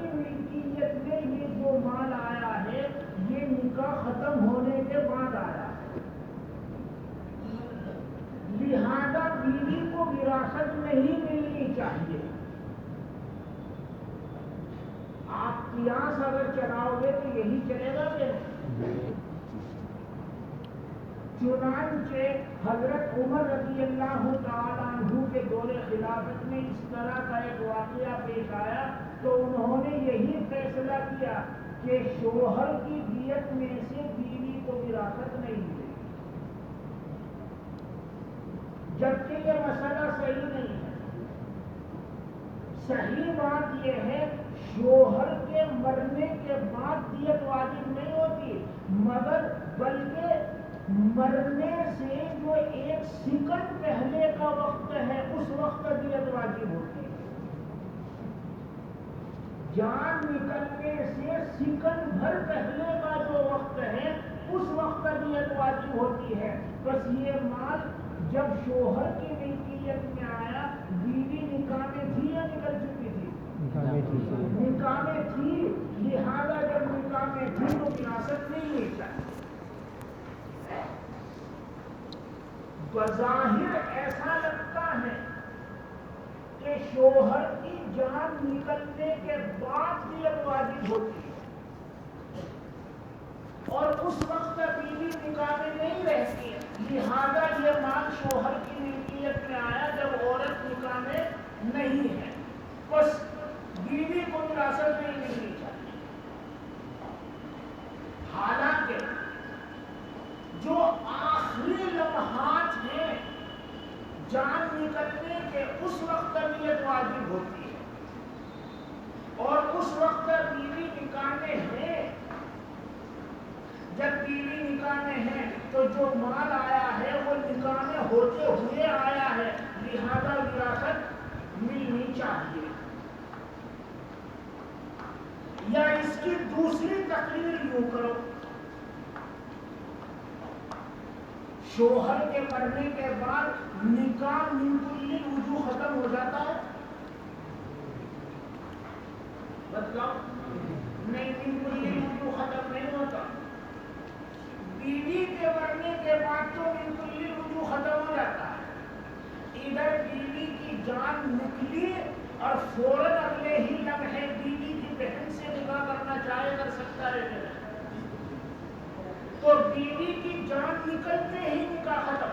کی ملکیت میں یہ جو مال آیا ہے یہ نکاح ختم ہونے کے بعد آیا ہے، لہذا بیوی کو وراثت نہیں ملنی چاہیے۔ آپ قیاس اگر چلاؤ گے تو یہی چلے گا کہ چنانچہ حضرت عمر رضی اللہ تعالیٰ عنہ کے دور خلافت میں اس طرح کا ایک واقعہ پیش آیا تو انہوں نے یہی فیصلہ کیا کہ شوہر کی دیت میں سے بیوی کو وراثت نہیں ملے، جبکہ یہ مسئلہ صحیح نہیں ہے۔ صحیح بات یہ ہے شوہر کے مرنے کے بعد دیت واجب نہیں ہوتی، مگر بلکہ مرنے سے جو ایک سیکنڈ پہلے کا وقت ہے اس وقت دیت واجب ہوتی ہے۔ جان نکلنے سے سیکنڈ بھر پہلے کا جو وقت ہے اس وقت دیت واجب ہوتی ہے۔ بس یہ مال جب شوہر کی ملکیت میں آیا، بیوی نکاح میں تھی یا نکل چکی تھی؟ نکاح میں تھی، لہذا جب نکاح میں تھی تو وراثت نہیں مل سکتی۔ بظاہر ایسا لگتا ہے کہ شوہر کی جان نکلنے کے بعد دیت واجب ہوتی ہے اور اس وقت بیوی نکاح میں نہیں رہتی ہے، لہذا یہ مال شوہر کی ملکیت میں آیا جب عورت نکاح میں نہیں ہے، بس بیوی کو وراثت نہیں ملنی چاہیے۔ حالانکہ جو آخری لمحات ہیں جان نکلنے کے اس وقت دیت واجب ہوتی ہے اور اس وقت بیوی نکاح میں ہے۔ جب بیوی نکاح میں ہے تو جو مال آیا ہے وہ نکاح میں ہوتے ہوئے آیا ہے، لہذا وراثت ملنی چاہیے۔ یا اس کی دوسری تقریر یوں کرو، شوہر کے مرنے کے بعد نکاح من کل وجوہ ختم ہو جاتا ہے؟ بتلاؤ، نہیں، من کل وجوہ ختم نہیں ہوتا۔ بیوی کے مرنے کے بعد تو من کل وجوہ ختم ہو جاتا ہے۔ ادھر بیوی کی جان نکلی اور فوراً اگلے ہی لمحے بیوی کی بہن سے نکاح کرنا چاہے کر سکتا ہے کہ نہیں؟ تو بیوی کی جان نکلتے ہی نکاح ختم،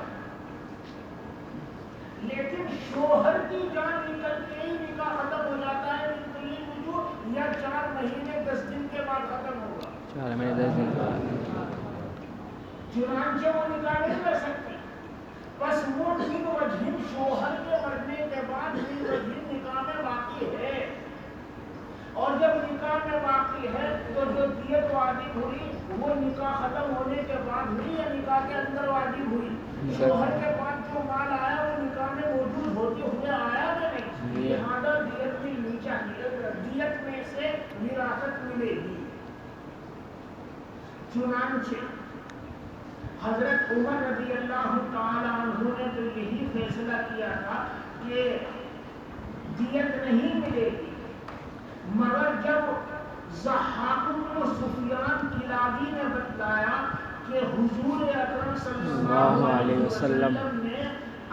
لیکن شوہر کی جان نکلتے ہی نکاح ختم ہو جاتا ہے من کل وجوہ، یا 4 مہینے 10 دن کے بعد ختم ہوگا؟ 4 مہینے 10 دن کے بعد۔ چنانچہ وہ نکاح نہیں کر سکتی، بس وہ من وجہ شوہر کے مرنے کے بعد من وجہ نکاح میں باقی ہے، اور جب نکاح میں باقی ہے تو جو دیت واجب ہوئی وہ نکاح ختم ہونے کے بعد ہوئی یا نکاح کے اندر واجب ہوئی؟ شوہر کے بعد جو مال آیا وہ نکاح میں موجود ہوتے ہوئے آیا کہ نہیں؟ لہذا دیت ملنی چاہیے، دیت میں سے وراثت ملے گی۔ چنانچہ حضرت عمر رضی اللہ تعالی عنہ نے تو یہی فیصلہ کیا تھا کہ دیت نہیں ملے گی، مگر جب ضحاک بن سفیان کلابی نے بتلایا کہ حضور اکرم صلی اللہ علیہ وسلم نے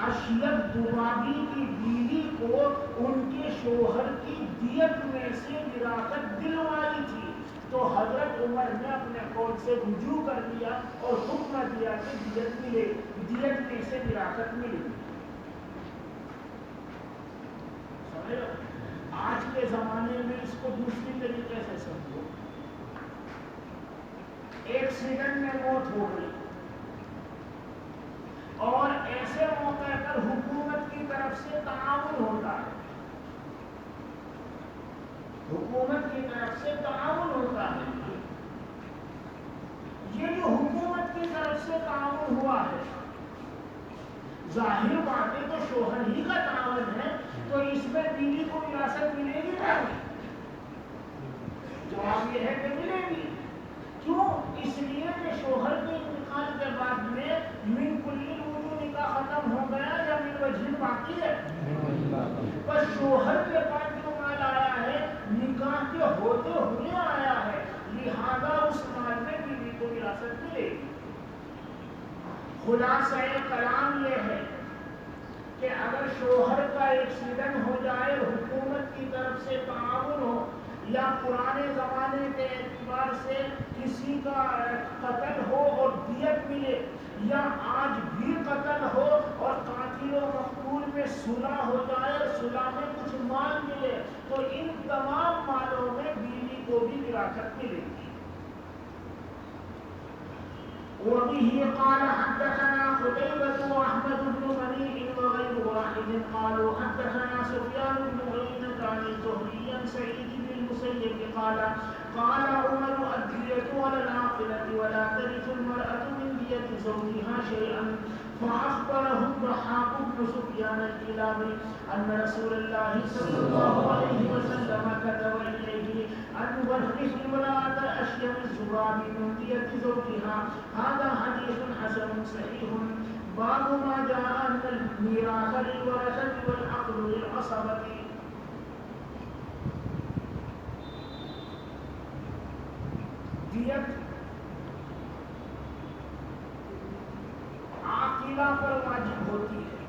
اشیت دبابی کی بیوی کو ان کے شوہر کی دیت میں سے وراثت دلوائی تھی، تو حضرت عمر نے اپنے قول سے رجوع کر دیا اور حکم دیا کہ دیت ملے، دیت میں سے وراثت ملے۔ آج کے زمانے میں اس کو دوسری طریقے سے سمجھو، ایکسیڈنٹ میں موت ہو گئی اور ایسے موقع پر حکومت کی طرف سے تعاون ہوتا ہے، حکومت کی طرف سے تعاون ہوتا ہے۔ یہ جو حکومت کی طرف سے تعاون ہوا ہے، ظاہر بات ہے تو شوہر ہی کا تعاون ہے، تو اس میں بیوی کو وراثت ملے گی نہیں؟ جواب یہ ہے کہ ملے گی۔ کیوں؟ اس لیے کہ شوہر کے انتقال کے بعد میں من کل وجوہ نکاح ختم ہو گیا یا من وجہ باقی ہے؟ بس شوہر کے بعد جو مال آیا ہے نکاح کے ہوتے ہوئے آیا ہے، لہذا اس مال میں بیوی کو وراثت ملے گی۔ خلاصہ کلام یہ ہے کہ اگر شوہر کا ایکسیڈنٹ ہو جائے، حکومت کی طرف سے تعاون ہو، یا پرانے زمانے کے اعتبار سے کسی کا قتل ہو اور دیت ملے، یا آج بھی قتل ہو اور قاتل و مقتول میں صلح ہو جائے اور صلح میں کچھ مال ملے، تو ان تمام مالوں میں بیوی کو بھی وراثت ملے گی۔ وبه قال حدثنا قتيبة وأحمد بن منيع وغير واحد قالوا حدثنا سفيان بن عيينة عن الزهري عن سعيد بن المسيب قال قال عمر الدية على العاقلة ولا ترث المرأة من دية زوجها شيئا، فأخبره الضحاك بن سفيان الكلابي أن رسول الله صلى الله عليه وسلم كتب إليه أن يورث امرأة أشيم الزباب من دية زوجها۔ هذا حديث حسن صحيح۔ باب ما جاء أن الميراث للورثة والعقد للعصبة۔ دیت عاقلہ پر واجب ہوتی ہے،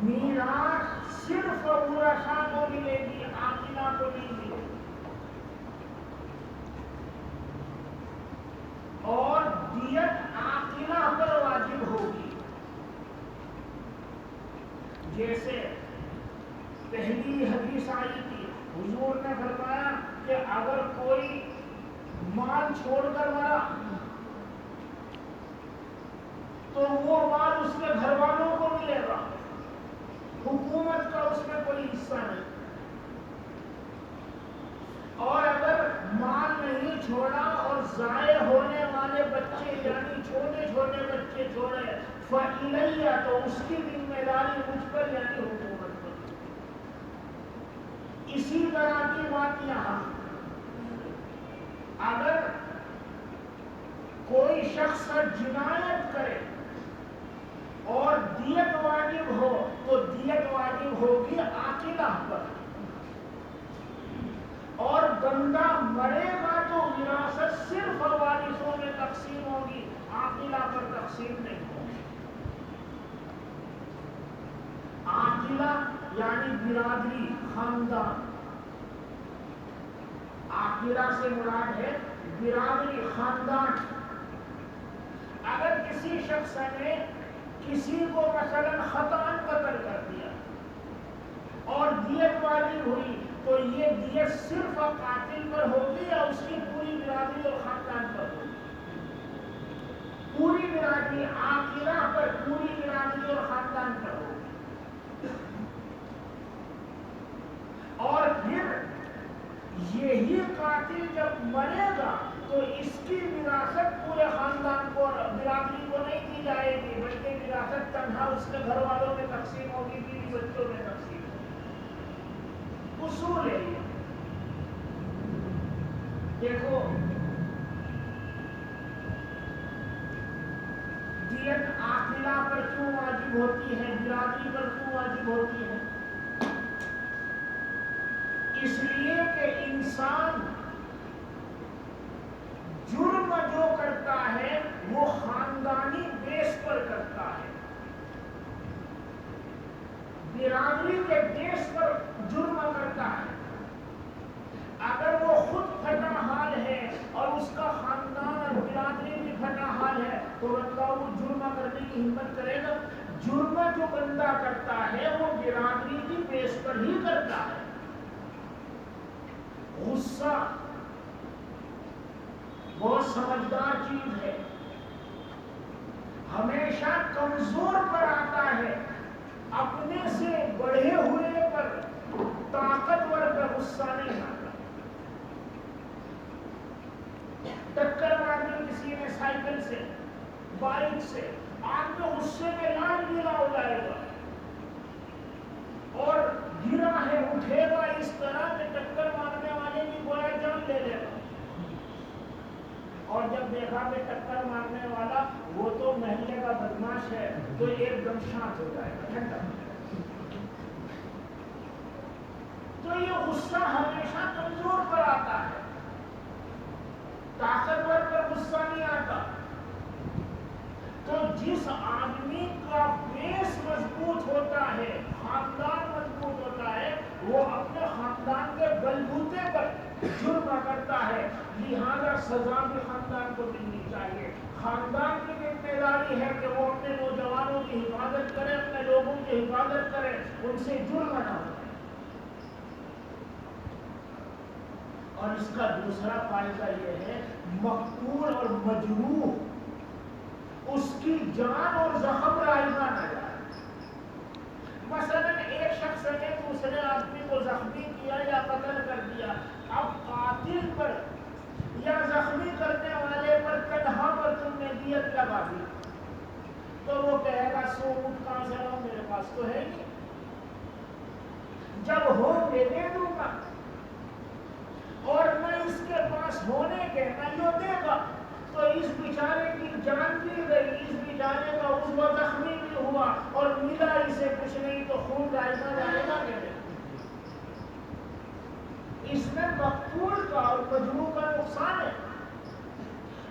میراث صرف ورثاء کو ملے گی، عاقلہ کو نہیں ملے گی، اور دیت عاقلہ پر واجب ہوگی۔ جیسے پہلی حدیث آئی تھی، حضور نے فرمایا کہ اگر کوئی مال چھوڑ کر مرا تو وہ مال اس کے گھر والوں کو ملے گا، حکومت کا اس میں کوئی حصہ نہیں۔ اور اگر مال نہیں چھوڑا اور ضائع ہونے والے بچے یعنی چھوٹے چھوٹے بچے چھوڑے فَإِلَيَّ، تو اس کی ذمہ داری مجھ پر یعنی حکومت پر۔ اسی طرح کی بات یہاں، اگر کوئی شخص جنایت کرے اور دیت واجب ہو تو دیت واجب ہوگی عاقلہ پر، اور بندہ مرے گا تو وراثت صرف وارثوں میں تقسیم ہوگی، عاقلہ پر تقسیم نہیں ہوگی۔ عاقلہ یعنی برادری، خاندان، عاقلہ سے مراد ہے برادری، خاندان۔ اگر کسی شخص نے کسی کو مثلا خطأً قتل کر دیا اور دیت واجب ہوئی تو یہ دیت صرف قاتل پر ہوگی یا اس کی پوری برادری اور خاندان پر ہوگی؟ پوری برادری، عاقلہ پر پوری برادری اور خاندان پر ہوگی۔ اور پھر یہی قاتل جب مرے گا تو اس کی وراثت پورے خاندان کو اور برادری کو نہیں دی جائے گی، بلکہ وراثت تنہا اس کے گھر والوں میں تقسیم ہوگی، بیوی بچوں میں تقسیم ہوگی۔ اصول ہے یہ۔ دیکھو دیت عاقلہ پر کیوں واجب ہوتی ہے، برادری پر کیوں واجب ہوتی ہے؟ اس لیے کہ انسان جرم جو کرتا ہے وہ خاندانی بیس پر کرتا ہے، برادری کے بیس پر جرم کرتا ہے۔ اگر وہ خود پھٹا حال ہے اور اس کا خاندان اور برادری بھی پھٹا حال ہے تو بندہ وہ جرم کرنے کی ہمت کرے گا؟ جرم جو بندہ کرتا ہے وہ برادری کی بیس پر ہی کرتا ہے۔ غصہ بہت سمجھدار چیز ہے، ہمیشہ کمزور پر آتا ہے، اپنے سے بڑھے ہوئے پر، طاقتور پر غصہ نہیں آتا۔ ٹکر مارنے کسی نے سائیکل سے، بائک سے، آپ میں غصے میں لال گیلا ہو جائے گا اور گرا ہے اٹھے گا اس طرح کہ ٹکر مارنے والے کی گویا جان لے لے گا، اور جب دیکھا کہ ٹکر مارنے والا وہ تو محلے کا بدماش ہے تو ایک دم شانت ہو جائے گا، ٹھنڈا۔ غصہ ہمیشہ کمزور پر آتا ہے، طاقتور پر غصہ نہیں آتا۔ تو جس آدمی کا بیس مضبوط ہوتا ہے، خاندان مضبوط ہوتا ہے، وہ اپنے خاندان کے بلبوتے پر جرم کرتا ہے، لہذا سزا بھی خاندان کو ملنی چاہیے۔ خاندان کی ذمہ داری ہے کہ وہ اپنے نوجوانوں کی حفاظت کرے، اپنے لوگوں کی حفاظت کرے، ان سے جرم نہ ہو۔ اور اس کا دوسرا فائدہ یہ ہے، مقتول اور مجروح اس کی جان اور زخم رائگاں نہ جائے۔ مثلا ایک شخص نے دوسرے آدمی کو زخمی کیا یا قتل کر دیا، اب قاتل پر یا زخمی کرنے والے پر تنہا پر تم نے دیت لگا دی، تو وہ کہے گا 100 اونٹ کہاں سے لاؤں، میرے پاس تو ہے نہیں، جب ہو کے دے دوں گا، اور نہ اس کے پاس ہونے کے نہ یہ دے گا، تو اس بیچارے کی جان بھی گئی، اس بیچارے کا عضو زخمی بھی ہوا اور ملا اسے کچھ نہیں، تو خون رائگاں جائے گا میرے۔ اس میں مقتول کا اور مجروح کا نقصان ہے۔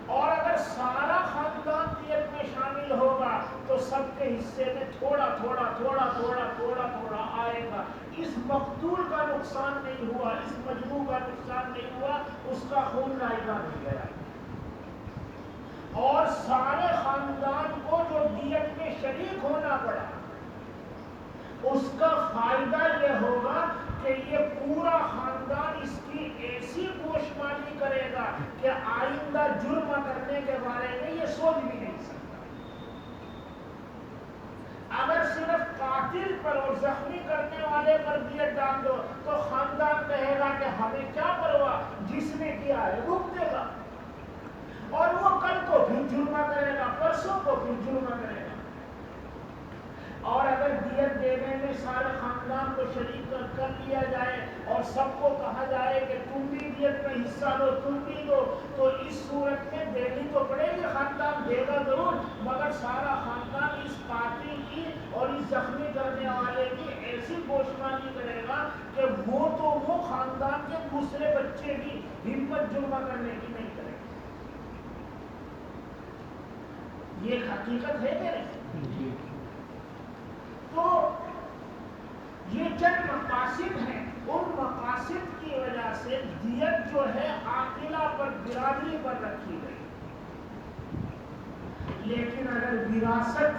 اور اگر سارا خاندان دیت میں شامل ہوگا تو سب کے حصے میں تھوڑا تھوڑا تھوڑا تھوڑا تھوڑا تھوڑا آئے گا۔ اس مقتول کا نقصان نہیں ہوا، اس مجروح کا نقصان نہیں ہوا، اس کا خون رائگاں نہیں گیا۔ اور سارے خاندان کو جو دیت میں شریک ہونا پڑا، اس کا فائدہ یہ ہوگا کہ یہ پورا خاندان اس کی ایسی پوشمانی کرے گا کہ آئندہ جرم کرنے کے بارے میں یہ سوچ بھی نہیں سکتا۔ اگر صرف قاتل پر اور زخمی کرنے والے پر دیت ڈال دو تو خاندان کہے گا کہ ہمیں کیا پرواہ، جس نے کیا ہے بھگتے گا، اور وہ کل کو پھر جرمہ کرے گا، پرسوں کو پھر جرمہ کرے گا۔ اور اگر دیت دینے میں سارے خاندان کو شریک کر لیا جائے اور سب کو کہا جائے کہ تم بھی دیت میں حصہ لو، تم بھی دو، تو اس صورت میں دینی تو پڑے گی، خاندان دے گا ضرور، مگر سارا خاندان اس قاتل کی اور اس زخمی کرنے والے کی ایسی پوشمانی کرے گا کہ وہ خاندان کے دوسرے بچے کی ہمت جرمہ کرنے کی نہیں کرے گا۔ یہ ایک حقیقت ہے کہ نہیں؟ تو یہ چند مقاصد ہیں، ان مقاصد کی وجہ سے دیت جو ہے عاقلہ پر، برادری پر رکھی گئی۔ لیکن اگر وراثت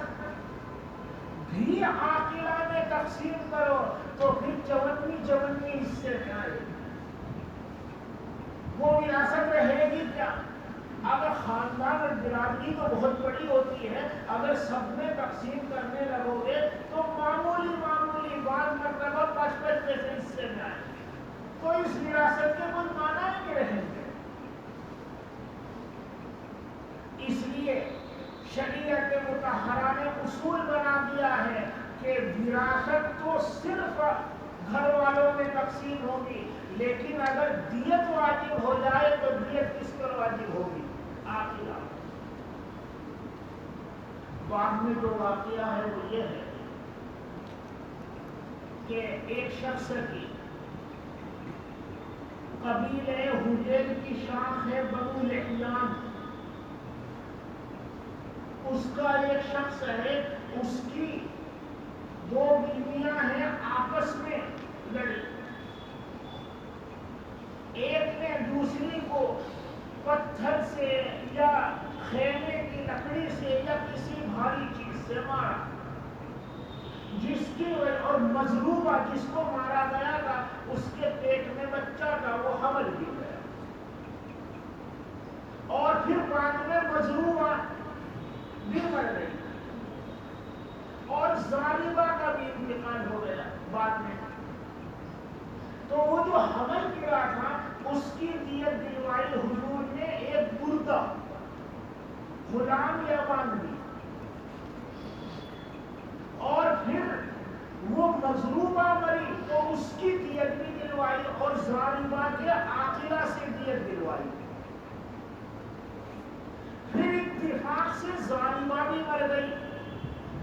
بھی عاقلہ میں تقسیم کرو تو پھر 54 حصے میں آئے، وہ وراثت رہے گی کیا؟ اگر خاندان اور برادری تو بہت بڑی ہوتی ہے، اگر سب میں تقسیم کرنے لگو گے تو معمولی بعض مرتبہ 5 حصے میں آئے، تو اس وراثت کے کوئی معنی نہیں رہیں گے۔ اس لیے شریعت مطہرہ نے اصول بنا دیا ہے کہ وراثت تو صرف گھر والوں میں تقسیم ہوگی، لیکن اگر دیت واجب ہو جائے تو دیت کس پر واجب ہوگی؟ عاقلہ۔ بعد میں جو واقعہ ہے وہ یہ ہے کہ ایک شخص کی قبیلہ حجیل کی شاخ ہے بنو لحیان، اس کا ایک شخص ہے، اس کی 2 بیویاں ہیں، آپس میں لڑی، ایک نے دوسری کو پتھر سے یا خیمے کی لکڑی سے یا کسی بھاری چیز سے مارا، جس کی اور مظلومہ جس کو مارا گیا تھا اس کے پیٹ میں بچہ تھا، وہ حمل بھی گیا، اور پھر بعد میں مظلومہ بھی مر گئی، اور ظالمہ کا بھی انتقال ہو گیا بعد میں۔ تو وہ جو حمل کیا تھا اس کی دیت دلوائی حضور نے ایک بردہ، غلام یا باندھی، اور پھر وہ مظلومہ مری تو اس کی دیت بھی دلوائی اور ظالمہ کے عاقلہ سے دیت دلوائی۔ پھر اتفاق سے ظالمہ بھی مر گئی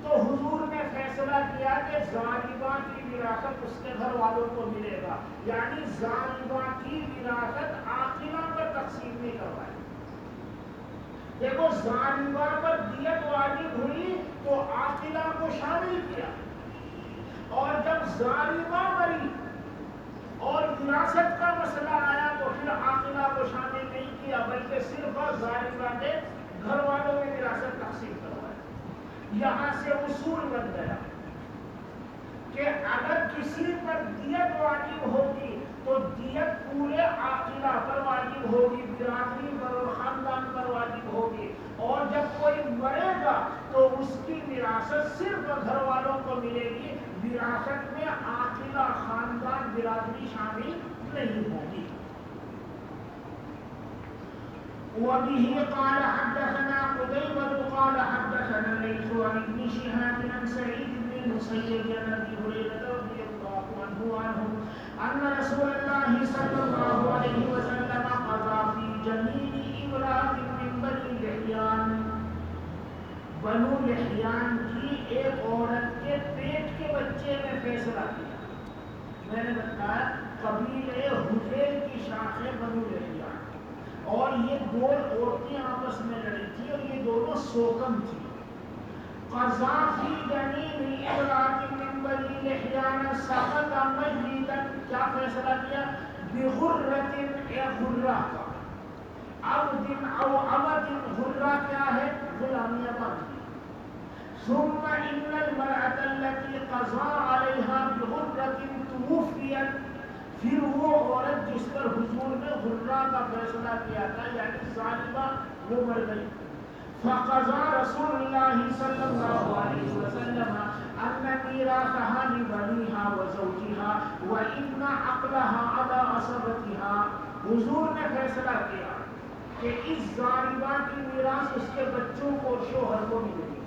تو حضور نے فیصلہ کیا کہ ظالمہ کی وراثت اس کے گھر والوں کو ملے گا، یعنی ظالمہ کی وراثت عاقلہ پر تقسیم نہیں کروائی۔ دیکھو ظالمہ پر دیت واجب ہوئی تو عاقلہ کو شامل کیا، اور جب ظالمہ مری اور وراثت کا مسئلہ آیا تو پھر عاقلہ کو شامل نہیں کیا، بلکہ صرف ظالمہ کے گھر والوں میں وراثت تقسیم کروائی۔ یہاں سے اصول بن گیا کہ اگر کسی پر دیت واجب ہوگی تو دیت پورے عاقلہ پر واجب ہوگی، برادری پر اور خاندان پر واجب ہوگی، اور جب کوئی مرے گا تو اس کی وراثت صرف گھر والوں کو ملے گی، وراثت میں عاقلہ خاندان برادری شامل نہیں ہوگی۔ وبه قال حدثنا قتيبة قال حدثنا الليث عن ابن شهاب عن سعيد بن المسيب عن ابي هريرة رضي الله عنه ان رسول الله صلى الله عليه وسلم قضى في جميل امرأة من بني لحيان، بنو لحیان کی ایک عورت کے پیٹ کے بچے میں فیصلہ کیا۔ میں نے بتایا قبیلے حذیل کی شاخ ہے بنو لحیان، اور یہ دو عورتیں آپس میں لڑی تھی اور یہ دونوں سوکن تھی۔ قضا فی جنین امرأۃ من بنی لحیان سقط میتا، کیا فیصلہ کیا؟ بغرۃ، ایک غرہ کا، عبد او عبد، غرہ کیا ہے؟ غلامیہ باندھی۔ ثم ان المرأة التي قضى عليها بغرة توفیت، پھر وہ عورت جس پر حضور نے غرہ کا فیصلہ کیا تھا یعنی ظالمہ، وہ مر گئی۔ فقضى رسول الله صلی اللہ علیہ وسلم ان میراثها لبنيها وزوجها وان عقلها على عصبتها، حضور نے فیصلہ کیا کہ اس ظالمہ کی میراث اس کے بچوں کو اور شوہر کو ملے گی،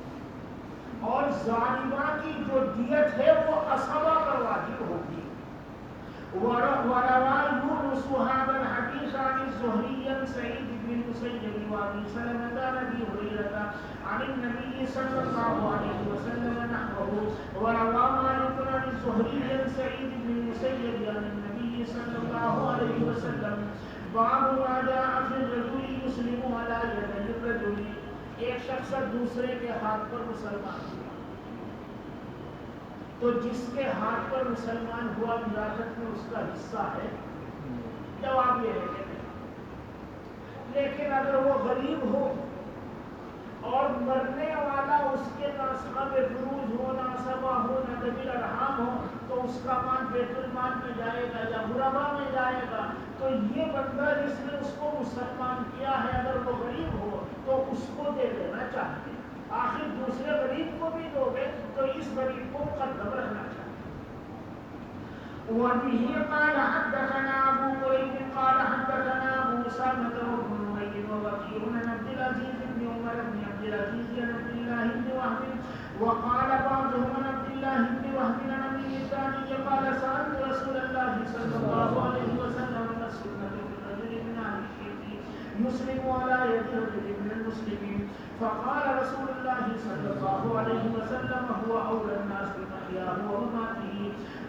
اور ظالمہ کی جو دیت ہے وہ عصبہ پر واجب ہوگی۔ وروى يونس هذا الحديث عن الزهري عن سعيد بن المسيب وابي سلمة عن ابي هريرة عن النبي صلى الله عليه وسلم نحوه، وروى مالك عن الزهري عن سعيد بن المسيب عن النبي صلى الله عليه وسلم باب ما جاء في الرجل يسلم على يدي الرجل، ایک شخص دوسرے کے ہاتھ پر مسلمان ہوا تو جس کے ہاتھ پر مسلمان ہوا وراثت میں اس کا حصہ ہے؟ جواب یہ ہے کہ نہیں، لیکن اگر وہ غریب ہو اور مرنے والا اس کے نہ صاحب فروض ہو، نہ عصبہ ہو، نہ ذوی الارحام ہو، تو اس کا مال بیت المال میں جائے گا یا غربا میں جائے گا۔ تو یہ بندہ جس نے اس کو مسلمان کیا ہے اگر وہ غریب ہو تو اس کو دے دینا چاہیے، آخر دوسرے غریب کو بھی دو گے تو اس غریب کو مقدم رکھنا چاہیے۔ وبه قال حدثنا ابو قريب قال حدثنا ابو اسامة بن نمير ووكيع عن عبد العزيز بن عمر بن عبد العزيز عن عبد الله بن وهب، وقال بعضهم عن عبد الله بن وهب عن ابي الثاني قال سألت رسول الله صلى الله عليه وسلم عن السنة في الرجل من أهل الشرك يسلم على يد رجل من المسلمين، فقال رسول الله صلى الله عليه وسلم هو أولى الناس بمحياه ومماته،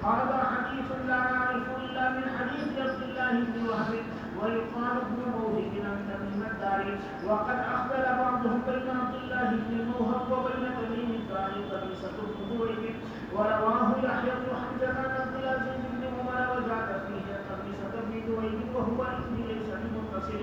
هذا حديث لا نعرف إلا من حديث عبد الله بن وهب، ويقال ابن موهب عن تميم الداري، وقد أخبر بعضهم بين عبد الله بن موهب وبين تميم الداري قبيصة بن موهب، ورواه يحيى بن حمزة عن عبد العزيز بن عمر وزاد فيه قبيصة بن موهب وهو اسم ليس بمتصل،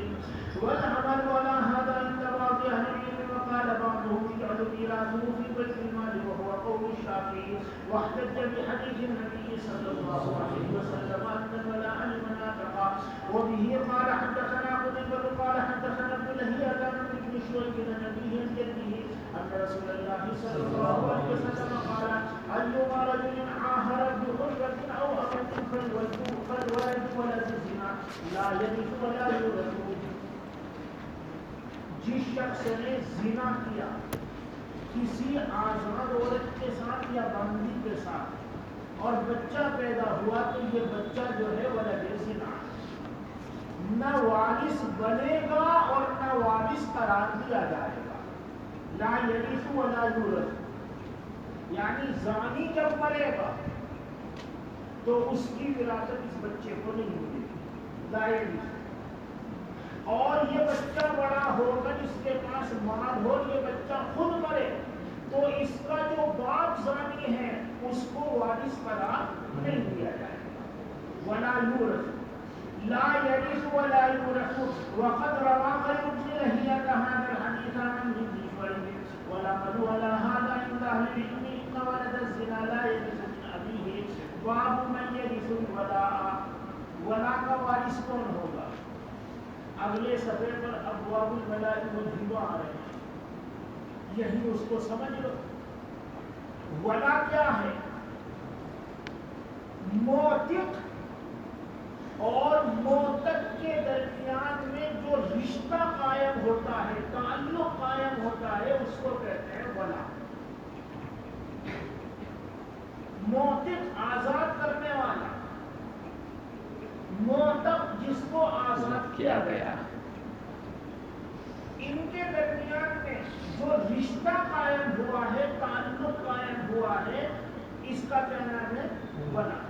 والعمل على هذا عند بعض أهل العلم، وقال بعضهم يجعل ميراثه في بيت المال وهو قول الشافعي، واحتج بحديث النبي صلى الله عليه وسلم أن الولاء لمن أعتقى. وبه قال حدثنا قتيبة قال حدثنا ابن لهيعة عن ابن شريح عن أبيه عن جده أن رسول الله صلى الله عليه وسلم قال أيما رجل عاهر بغرة أو أمة فالولد ولد الزنا لا يرث ولا يورث، جس شخص نے زنا کیا کسی آزاد عورت کے ساتھ یا باندھی کے ساتھ اور بچہ پیدا ہوا تو یہ بچہ جو ہے ولد زنا، نہ وارث بنے گا اور نہ وارث قرار دیا جائے گا، لا یرث ولا یورث، یعنی زانی جب مرے گا تو اس کی وراثت اس بچے کو نہیں ملے گی، لا یرث۔ اور یہ بچہ بڑا ہوگا جس کے پاس مال ہو، یہ بچہ خود مرے تو اس کا جو باپ زانی ہے اس کو وارث قرار نہیں دیا جائے گا۔ ولا یورث، لا یرث ولا یورث۔ وقد روى غير ابن لهيعة هذا الحديث عن ابن جريج ولقد ولا هذا عند اهل العلم ان ولد الزنا لا يرث من ابيه۔ باب من يرث الولاء، ولا کا وارث کون ہوگا؟ اگلے صفحے پر ابواب الولاء والہبہ آ رہے ہیں، یہی اس کو سمجھ لو۔ ولا کیا ہے؟ موتق اور موتق کے درمیان میں جو رشتہ قائم ہوتا ہے، تعلق قائم ہوتا ہے، اس کو کہتے ہیں ولا۔ موتق آزاد کرنے والا، موتق جس کو آزاد کیا گیا، ان کے درمیان میں جو رشتہ قائم ہوا ہے، تعلق قائم ہوا ہے، اس کا کیا نام ہے؟ ولا۔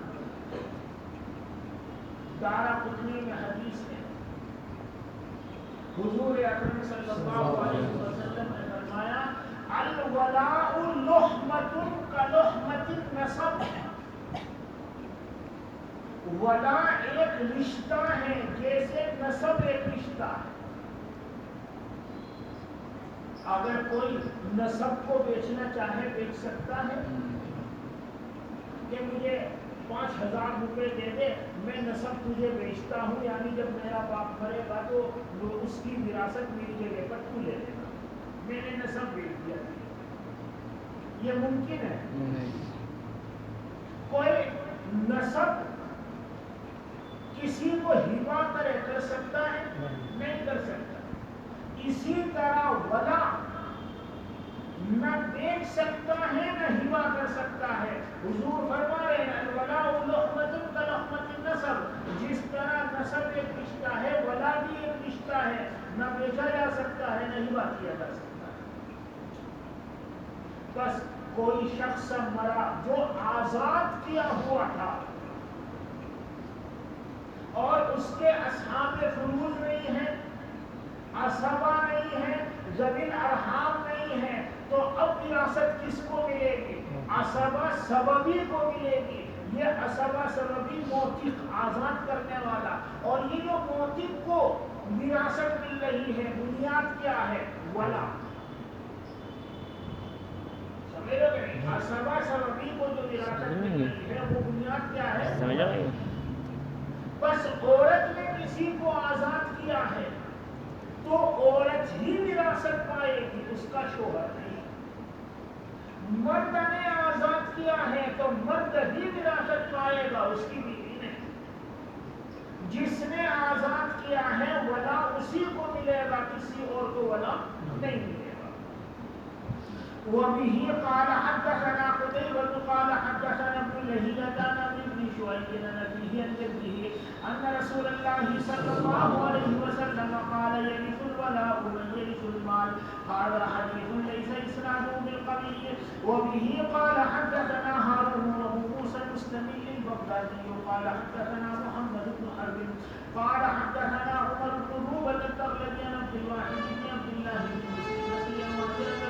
دارقطنی میں حدیث ہے، حضور اکرم صلی اللہ علیہ وسلم نے فرمایا الولاء لحمۃ کلحمۃ النسب۔ ولا ایک رشتہ ہے جیسے نسب ایک رشتہ ہے۔ اگر کوئی نسب کو بیچنا چاہے بیچ سکتا ہے کہ مجھے 5,000 روپے دے دے، میں نسب تجھے بیچتا ہوں، یعنی جب میرا باپ مرے گا تو اس کی وراثت میری جگہ پر تو لے لینا، میں نے نسب بیچ دیا۔ یہ ممکن ہے؟ کوئی نسب کسی کو ہبہ کر سکتا ہے؟ نہیں کر سکتا۔ اسی طرح ولا نہ بیچ سکتا ہے نہ ہبہ کر سکتا ہے۔ حضور فرما رہے ہیں الولاء لحمۃ کلحمۃ النسب، جس طرح نسب ایک رشتہ ہے، ولا بھی ایک رشتہ ہے، نہ بیچا جا سکتا ہے نہ ہبہ کیا جا سکتا ہے۔ بس کوئی شخص مرا جو آزاد کیا ہوا تھا اور اس کے اصحاب فروض نہیں ہیں، عصبہ نہیں ہے، ذوی الارحام نہیں ہے، تو اب وراثت کس کو ملے گی؟ عصبہ سببی کو ملے گی۔ یہ عصبہ سببی موتق آزاد کرنے والا، اور یہ جو موتق کو وراثت مل رہی ہے بنیاد کیا ہے؟ ولا۔ سمجھ رہے ہیں؟ عصبہ سببی کو جو وراثت مل رہی ہے وہ بنیاد کیا ہے؟ سمجھ رہے ہیں؟ بس عورت نے کسی کو آزاد کیا ہے تو عورت ہی وراثت پائے گی، اس کا شوہر نہیں۔ مرد نے آزاد کیا ہے تو مرد ہی وراثت پائے گا، اس کی بیوی نہیں۔ جس نے آزاد کیا ہے ولا اسی کو ملے گا، کسی اور کو ولا نہیں ملے گا۔ وَبِهِ قَالَ حَدَّثَنَا قُتَيبَةُ قَالَ حَدَّثَنَا ابْنُ لَهِيعَةَ عَنْ ابْنِ شُعَيْبٍ عَنْ أَبِيهِ عَنْ جَدِّهِ أَنَّ رَسُولَ اللَّهِ صَلَّى اللَّهُ عَلَيْهِ وسلم قال يرث الولاء من يرث المال۔ هذا حديث ليس إسناده بالقوي۔ وبه قال حدثنا هارون وأبو موسى المسلمي البغدادي قال حدثنا محمد بن حرب قال حدثنا عمر بن روبة التغلبي عن عبد الواحد بن عبد الله بن مسلم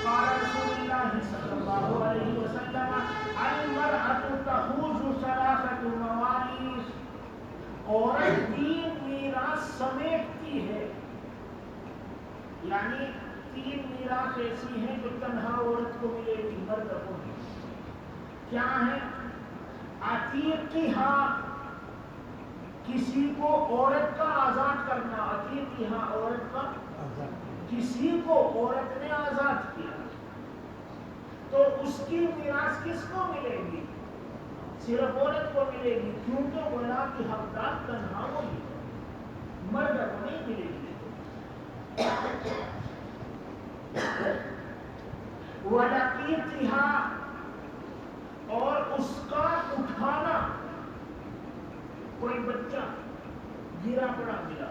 قال رسول الله صلى الله عليه وسلم المرأة تحوز ثلاثة مواريث۔ عورت تین میراث سمیٹتی ہے، یعنی تین میراث ایسی ہیں جو تنہا عورت کو ملے گی، مرد کو نہیں۔ کیا ہے؟ عتیقہا، کسی کو عورت کا آزاد کرنا، عتیقہا عورت کا، کسی کو عورت نے آزاد کیا تو اس کی میراث کس کو ملے گی؟ صرف عورت کو ملے گی، کیونکہ ولا کی حقدار تنہا وہی ہے، مرد کو نہیں ملے گی۔ وَلَقِيتِهَا، اور اس کا اٹھانا، کوئی بچہ گرا پڑا ملا،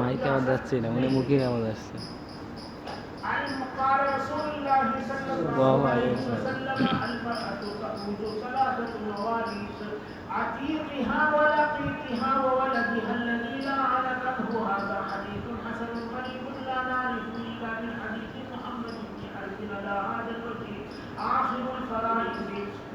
মাইকে আমার যাচ্ছে না, মানে মুখে আওয়াজ আসছে।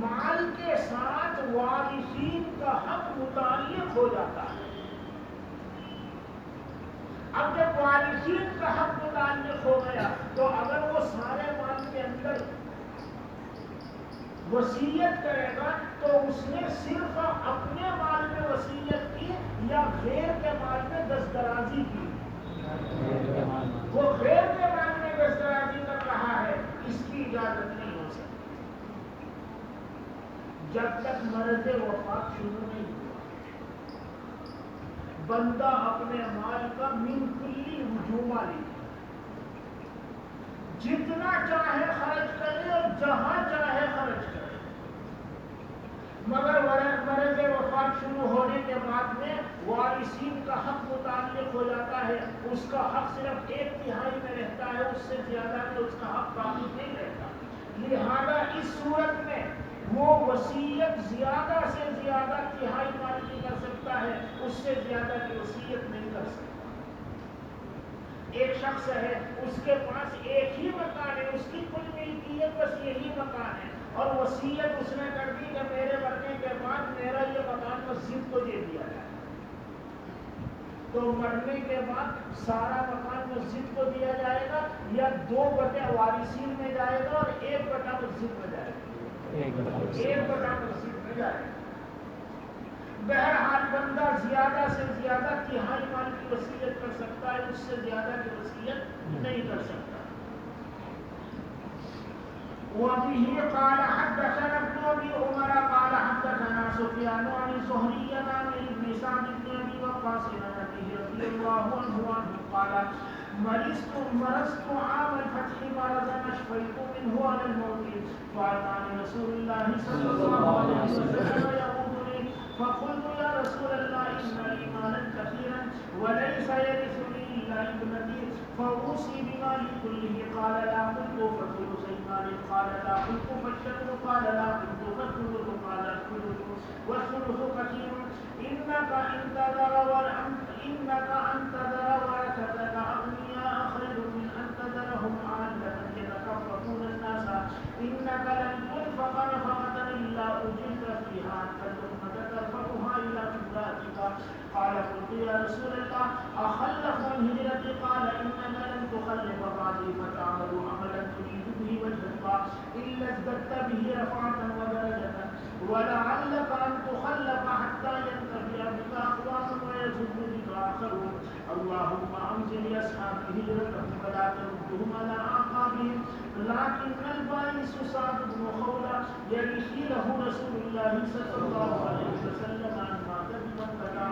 مال کے ساتھ وارثین کا حق متعلق ہو جاتا ہے۔ اب جب وارثین کا حق متعلق ہو گیا تو اگر وہ سارے مال کے اندر وصیت کرے گا تو اس نے صرف اپنے مال میں وصیت کی یا غیر کے مال میں دستدرازی کی؟ وہ غیر کے مال میں دستدرازی کر رہا ہے، اس کی اجازت نہیں ہو سکتی جب تک مرض وفات شروع نہیں ہوا۔ بندہ اپنے مال کا من کلی ہجومہ لے، جتنا چاہے خرچ کرے اور جہاں چاہے خرچ کرے، مگر مرض وفات شروع ہونے کے بعد میں وارثین کا حق متعلق ہو جاتا ہے، اس کا حق صرف 1/3 میں رہتا ہے، اس سے زیادہ میں اس کا حق باقی نہیں رہتا۔ لہذا اس صورت میں وہ وصیت زیادہ سے زیادہ 1/3 مال کی کر سکتا ہے، اس سے زیادہ کی وصیت نہیں کر سکتا۔ ایک شخص ہے، اس کے پاس ایک ہی مکان ہے، اس کی کل ملکیت بس یہی مکان ہے، اور وصیت اس نے کر دی کہ میرے مرنے کے بعد میرا یہ مکان مسجد کو دے دیا جائے، تو مرنے کے بعد سارا مکان مسجد کو دیا جائے گا یا 2/3 وارثین میں جائے گا اور 1/3 مسجد میں جائے گا؟ 1/3 مسجد میں جائے گا۔ بہرحال بندہ زیادہ سے زیادہ 1/3 مال کی وصیت کر سکتا ہے، اس سے زیادہ کی وصیت نہیں کر سکتا۔ وَبِهِ قَالَ حَدَّثَنَا ابْنُ أَبِي عُمَرَ قَالَ حَدَّثَنَا سُفْيَانُ عَنِ الزُّهْرِيِّ عَنْ عَمْرِ بْنِ سَعْدٍ بْنِ أَبِي وَقَّاصٍ عَنْ أَبِيهِ رَضِيَ اللَّهُ عَنْهُ قَالَ مرضت عام الفتح مرضا اشفيت منه على الموت فأتاني رسول الله صلى الله عليه وسلم يعودني فقلت يا رسول الله إن لي مالا كثيرا وليس يرثني إلا ابنتي فأوصي بمالي كله قال لا قلت فثلث المال قال لا قلت فالشطر قال لا قلت فالثلث قال الثلث والثلث كثير إنك أن تذر ورثتك أغنياء خير من أن تذرهم عالة يتكففون الناس إنك لن تنفق نفقة إلا أجرت فيها أنت اللقمة ترفعها إلى امرأتك قال قلت يا رسول الله أخلف الهجرة قال إنك لن تخلف بعدي فتعمل عملا تريد به وجه الله إلا ازددت به رفعة ودرجة ولعلك أن تخلف حتى ينتفع بك أقوام ويزد بك آخرون اللهم أنزل لأصحاب هجرتهم ولا تردهم على أعقابهم لكن البائس سعد بن خولة يرثي له رسول الله صلى الله عليه وسلم أن مات بمكة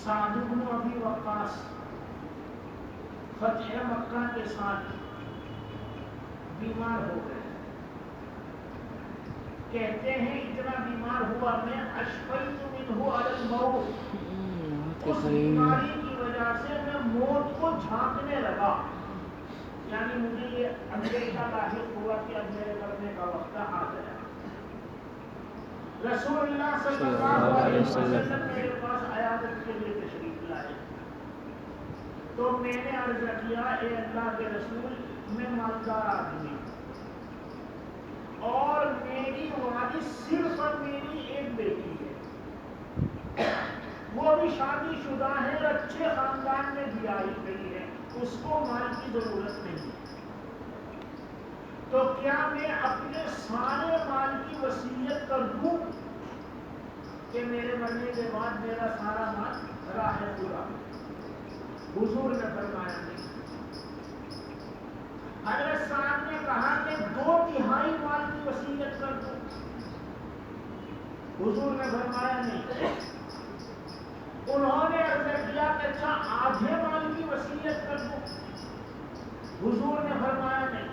سعد بن ابی وقاص فتح مکہ کے ساتھ بیمار ہو گئے، کہتے ہیں اتنا بیمار ہوا میں اشفیت منہ علی الموت، اس بیماری کی وجہ سے میں موت کو جھانکنے لگا، یعنی مجھے یہ اندیشہ لاحق ہوا کہ اب میرے مرنے کا وقت آ گیا۔ رسول اللہ صلی اللہ علیہ وسلم میرے پاس عیادت کے لیے تشریف لائے، تو میں نے عرض کیا اے اللہ کے رسول میں مالدار آدمی ہوں اور میری وارث صرف میری ایک بیٹی ہے، وہ بھی شادی شدہ ہے اور اچھے خاندان میں بیاہی گئی ہے، اس کو مال کی ضرورت نہیں ہے، تو کیا میں اپنے سارے مال کی وصیت کر دوں کہ میرے مرنے کے بعد میرا سارا مال راہ پورا؟ حضور نے فرمایا نہیں۔ حضرت صاحب نے کہا کہ 2/3 مال کی وصیت کر دوں؟ حضور نے فرمایا نہیں۔ انہوں نے عرض کیا کہ اچھا آدھے مال کی وصیت کر دوں؟ حضور نے فرمایا نہیں۔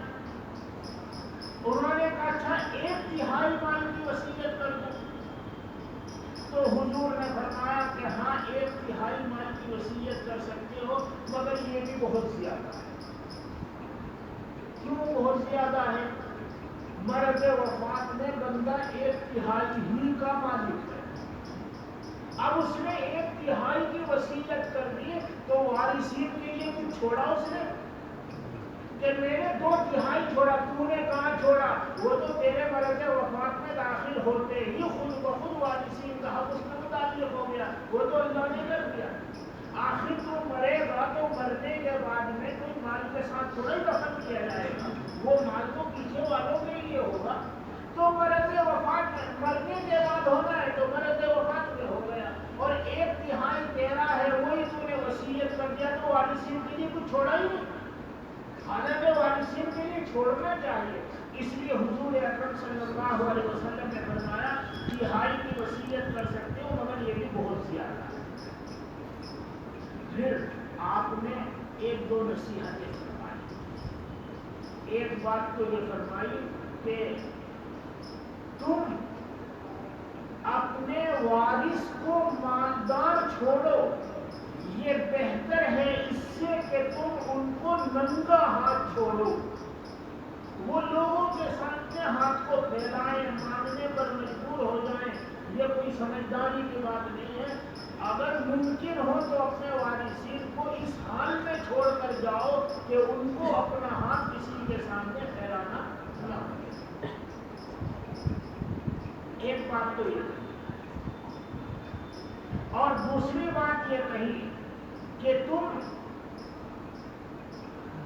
انہوں نے کہا اچھا 1/3 مال کی وصیت کر دوں؟ تو حضور نے فرمایا کہ ہاں 1/3 مال کی وصیت کر سکتے ہو، مگر یہ بھی بہت زیادہ ہے۔ کیوں بہت زیادہ ہے؟ مرض وفات میں بندہ 1/3 ہی کا مالک ہے، اب اس نے 1/3 کی وصیت کر دی تو وارثین کے لیے کچھ چھوڑا اس نے؟ کہ میں نے 2/3 چھوڑا، تو نے کہاں چھوڑا؟ وہ تو تیرے مرض وفات میں داخل ہوتے ہی خود بخود وارثین کا حق اس میں متعلق ہو گیا، وہ تو اللہ نے کر دیا۔ آخر تو مرے گا تو مرنے کے بعد میں کوئی مال کے ساتھ تھوڑا ہی دفن کیا جائے گا، وہ مال تو پیچھے والوں کے لیے ہوگا۔ تو مرض وفات میں مرنے کے بعد ہونا ہے تو مرض وفات میں ہو گیا، اور 1/3 تیرا ہے وہی تو نے وصیت کر دیا، تو وارثین کے لیے کچھ چھوڑا ہی نہیں۔ حالانکہ وارثین کے لیے چھوڑنا چاہیے، اس لیے حضور اکرم صلی اللہ علیہ وسلم نے فرمایا 1/3 کی وصیت کر سکتے ہو مگر یہ بھی بہت زیادہ ہے۔ پھر آپ نے 1-2 نصیحتیں فرمائی۔ ایک بات تو یہ فرمائی کہ تم اپنے وارث کو مالدار چھوڑو، یہ بہتر ہے اس سے کہ تم ان کو ننگا ہاتھ چھوڑو۔ وہ لوگوں کے سامنے ہاتھ کو پھیلائیں، مانگنے پر مجبور ہو جائیں، یہ کوئی سمجھداری کی بات نہیں ہے۔ اگر ممکن ہو تو اپنے وارثین کو اس حال میں چھوڑ کر جاؤ کہ ان کو اپنا ہاتھ کسی کے سامنے پھیلانا نہ پڑے۔ ایک بات تو یہ، اور دوسری بات یہ کہی کہ تم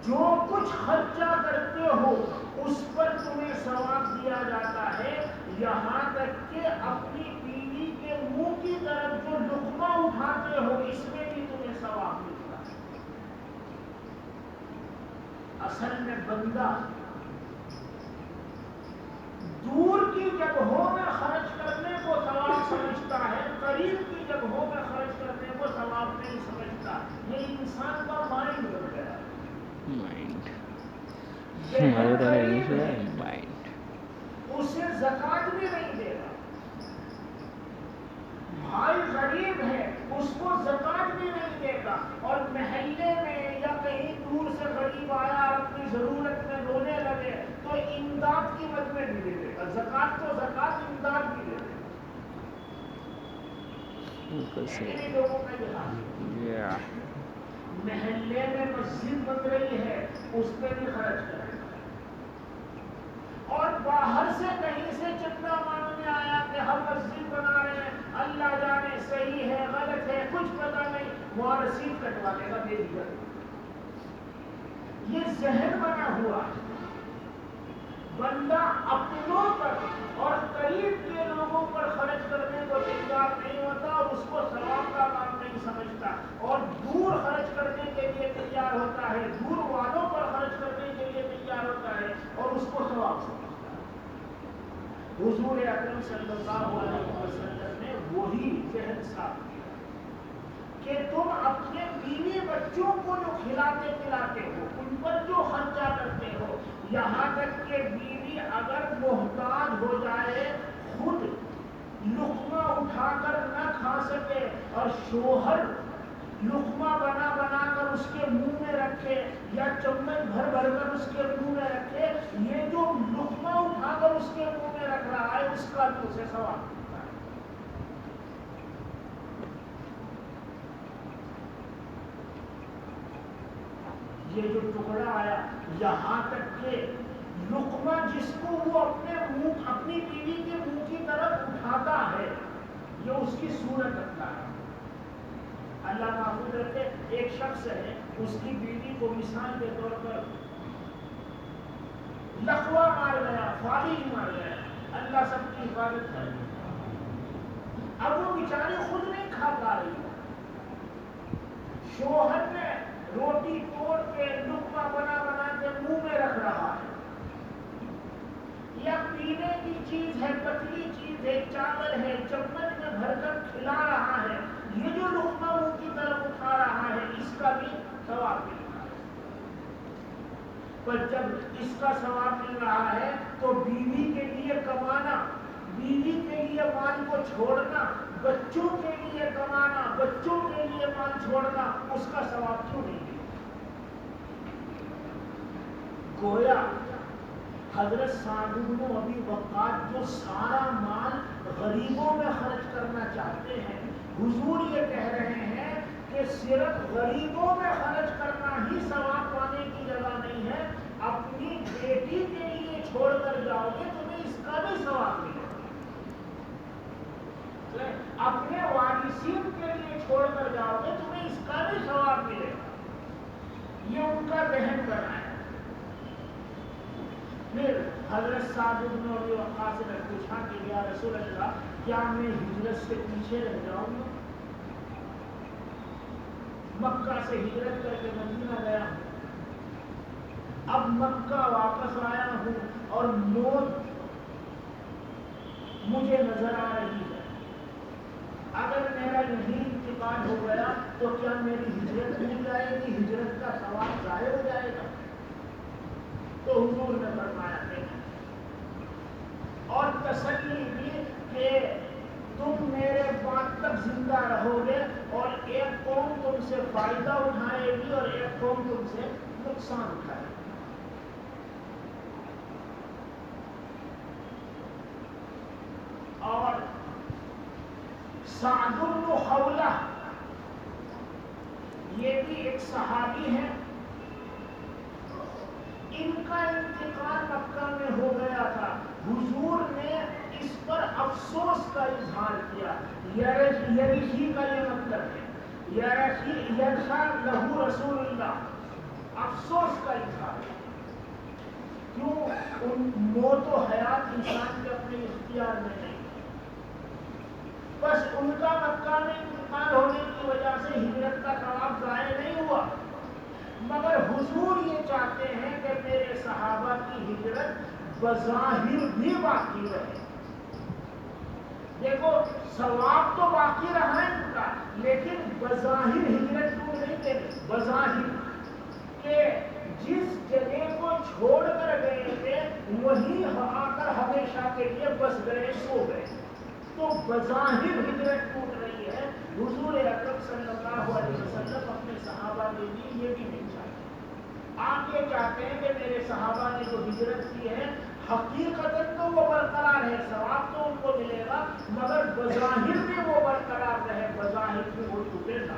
جو کچھ خرچہ کرتے ہو اس پر تمہیں ثواب دیا جاتا ہے، یہاں تک کہ اپنی بیوی کے منہ کی طرف جو لقمہ اٹھاتے ہو اس میں بھی تمہیں ثواب ملتا ہے۔ اصل میں بندہ دور کی جگہوں میں خرچ کرنے کو ثواب سمجھتا ہے، قریب کی جگہوں میں خرچ کرنے کو ثواب نہیں سمجھتا۔ یہ انسان کا مائنڈ ہو گیا۔ اسے زکوٰۃ بھی نہیں دے گا۔ بھائی غریب ہے اس کو زکوٰۃ بھی نہیں دے گا، اور محلے میں یا کہیں دور سے غریب آیا اپنی ضرورت میں رونے لگے تو امداد کی مد میں بھی دے دے گا۔ زکوٰۃ تو زکوٰۃ، امداد بھی دے دے گا۔ لوگوں کا یہ حال ہے۔ محلے میں مسجد بن رہی ہے اس پہ بھی خرچ کرے گا، اور باہر سے کہیں سے چندہ مانگنے آیا کہ ہم مسجد بنا رہے ہیں، اللہ جانے صحیح ہے غلط ہے کچھ پتہ نہیں، وہاں رسید کٹوا دے گا بے دیگر۔ یہ ذہن بنا ہوا ہے۔ بندہ اپنوں پر اور قریب کے لوگوں پر خرچ کرنے کو تیار نہیں ہوتا اور اس کو ثواب کا کام نہیں سمجھتا، اور دور خرچ کرنے کے لیے تیار ہوتا ہے، دور والوں پر خرچ کرنے کے لیے تیار ہوتا ہے اور اس کو ثواب سمجھتا ہے۔ حضور اکرم صلی اللہ علیہ وسلم نے وہی ذہن صاف کیا کہ تم اپنے بیوی بچوں کو جو کھلاتے پلاتے ہو، ان پر جو خرچہ کرتے ہو، یہاں تک کہ بیوی اگر محتاج ہو جائے، خود لقمہ اٹھا کر نہ کھا سکے اور شوہر لقمہ بنا بنا کر اس کے منہ میں رکھے یا چمچ بھر بھر کر اس کے منہ میں رکھے، یہ جو لقمہ اٹھا کر اس کے منہ میں رکھ رہا ہے اس کا بھی اسے ثواب ملتا ہے۔ یہ جو ٹکڑا آیا یہاں تک کہ لقمہ جس کو وہ اپنی بیوی کے منہ کی طرف اٹھاتا ہے یہ اس کی صورت رکھتا ہے۔ اللہ محفوظ رکھے، ایک شخص ہے اس کی بیوی کو مثال کے طور پر لقوہ مار گیا، فالج مار گیا، اللہ سب کی حفاظت کرے۔ اب وہ بیچاری خود نہیں کھا پا رہی، شوہر نے روٹی توڑ کے لقمہ بنا بنا کے منہ میں رکھ رہا ہے، یا پینے کی چیز ہے، پتلی چیز ہے، چاول ہے، چمچ میں بھر کر کھلا رہا ہے، یہ جو لقمہ منہ کی طرف اٹھا رہا ہے اس کا بھی ثواب مل رہا ہے۔ پر جب اس کا ثواب مل رہا ہے تو بیوی کے لیے کمانا، بیوی کے لیے مال کو چھوڑنا، بچوں کے لیے کمانا، بچوں کے لیے مال چھوڑنا، اس کا ثواب کیوں نہیں ملتا؟ گویا حضرت سعد بن ابی وقاص جو سارا مال غریبوں میں خرچ کرنا چاہتے ہیں، حضور یہ کہہ رہے ہیں کہ صرف غریبوں میں خرچ کرنا ہی ثواب پانے کی جگہ نہیں ہے، چھوڑ کر جاؤ گے تمہیں اس کا بھی ثواب ملے گا. اپنے وارثین کے لیے چھوڑ کر جاؤ گے تمہیں اس کا بھی ثواب ملے گا. یہ ان کا ذہن بنایا. پھر حضرت سعد بن ابی وقاص نے پوچھا کہ یا رسول اللہ کیا میں ہجرت سے پیچھے رہ جاؤں گا؟ مکہ سے ہجرت کر کے مدینہ گیا ہوں, اب مکہ واپس آیا ہوں اور موت مجھے نظر آ رہی ہے, اگر میرا یہی انتقال ہو گیا تو کیا میری ہجرت مل جائے گی, ہجرت کا ثواب ضائع ہو جائے گا؟ تو حضور نے فرمایا نہیں, اور تسلی دی کہ تم میرے بعد تک زندہ رہو گے اور ایک قوم تم سے فائدہ اٹھائے گی اور ایک قوم تم سے نقصان اٹھائے گی. اور سعد بن خولہ یہ بھی ایک صحابی ہے, ان کا انتقال مکہ میں ہو گیا تھا. حضور نے اس پر افسوس کا اظہار کیا. یرثی کا یہ مطلب ہے یرثی لہو رسول اللہ, افسوس کا اظہار. کیوں؟ ان موت و حیات انسان کے اپنے اختیار میں نہیں, بس ان کا مکہ میں انتقال ہونے کی وجہ سے ہجرت کا ثواب ضائع نہیں ہوا, مگر حضور یہ چاہتے ہیں کہ میرے صحابہ کی ہجرت بظاہر بھی باقی رہے. دیکھو ثواب تو باقی رہا ان کا, لیکن بظاہر ہجرت کو نہیں دیتے. بظاہر کہ جس جگہ کو چھوڑ کر گئے تھے وہیں آ کر ہمیشہ کے لیے بس گئے, سو گئے, تو بظاہر ہجرت ٹوٹ رہی ہے. حضور اکرم صلی اللہ علیہ وسلم اپنے صحابہ کے لیے یہ بھی نہیں چاہتے. آپ یہ چاہتے ہیں کہ میرے صحابہ نے جو ہجرت کی ہے حقیقت تو وہ برقرار ہے, ثواب تو ان کو ملے گا, مگر بظاہر بھی وہ برقرار رہے, بظاہر بھی وہ ٹوٹے نہ.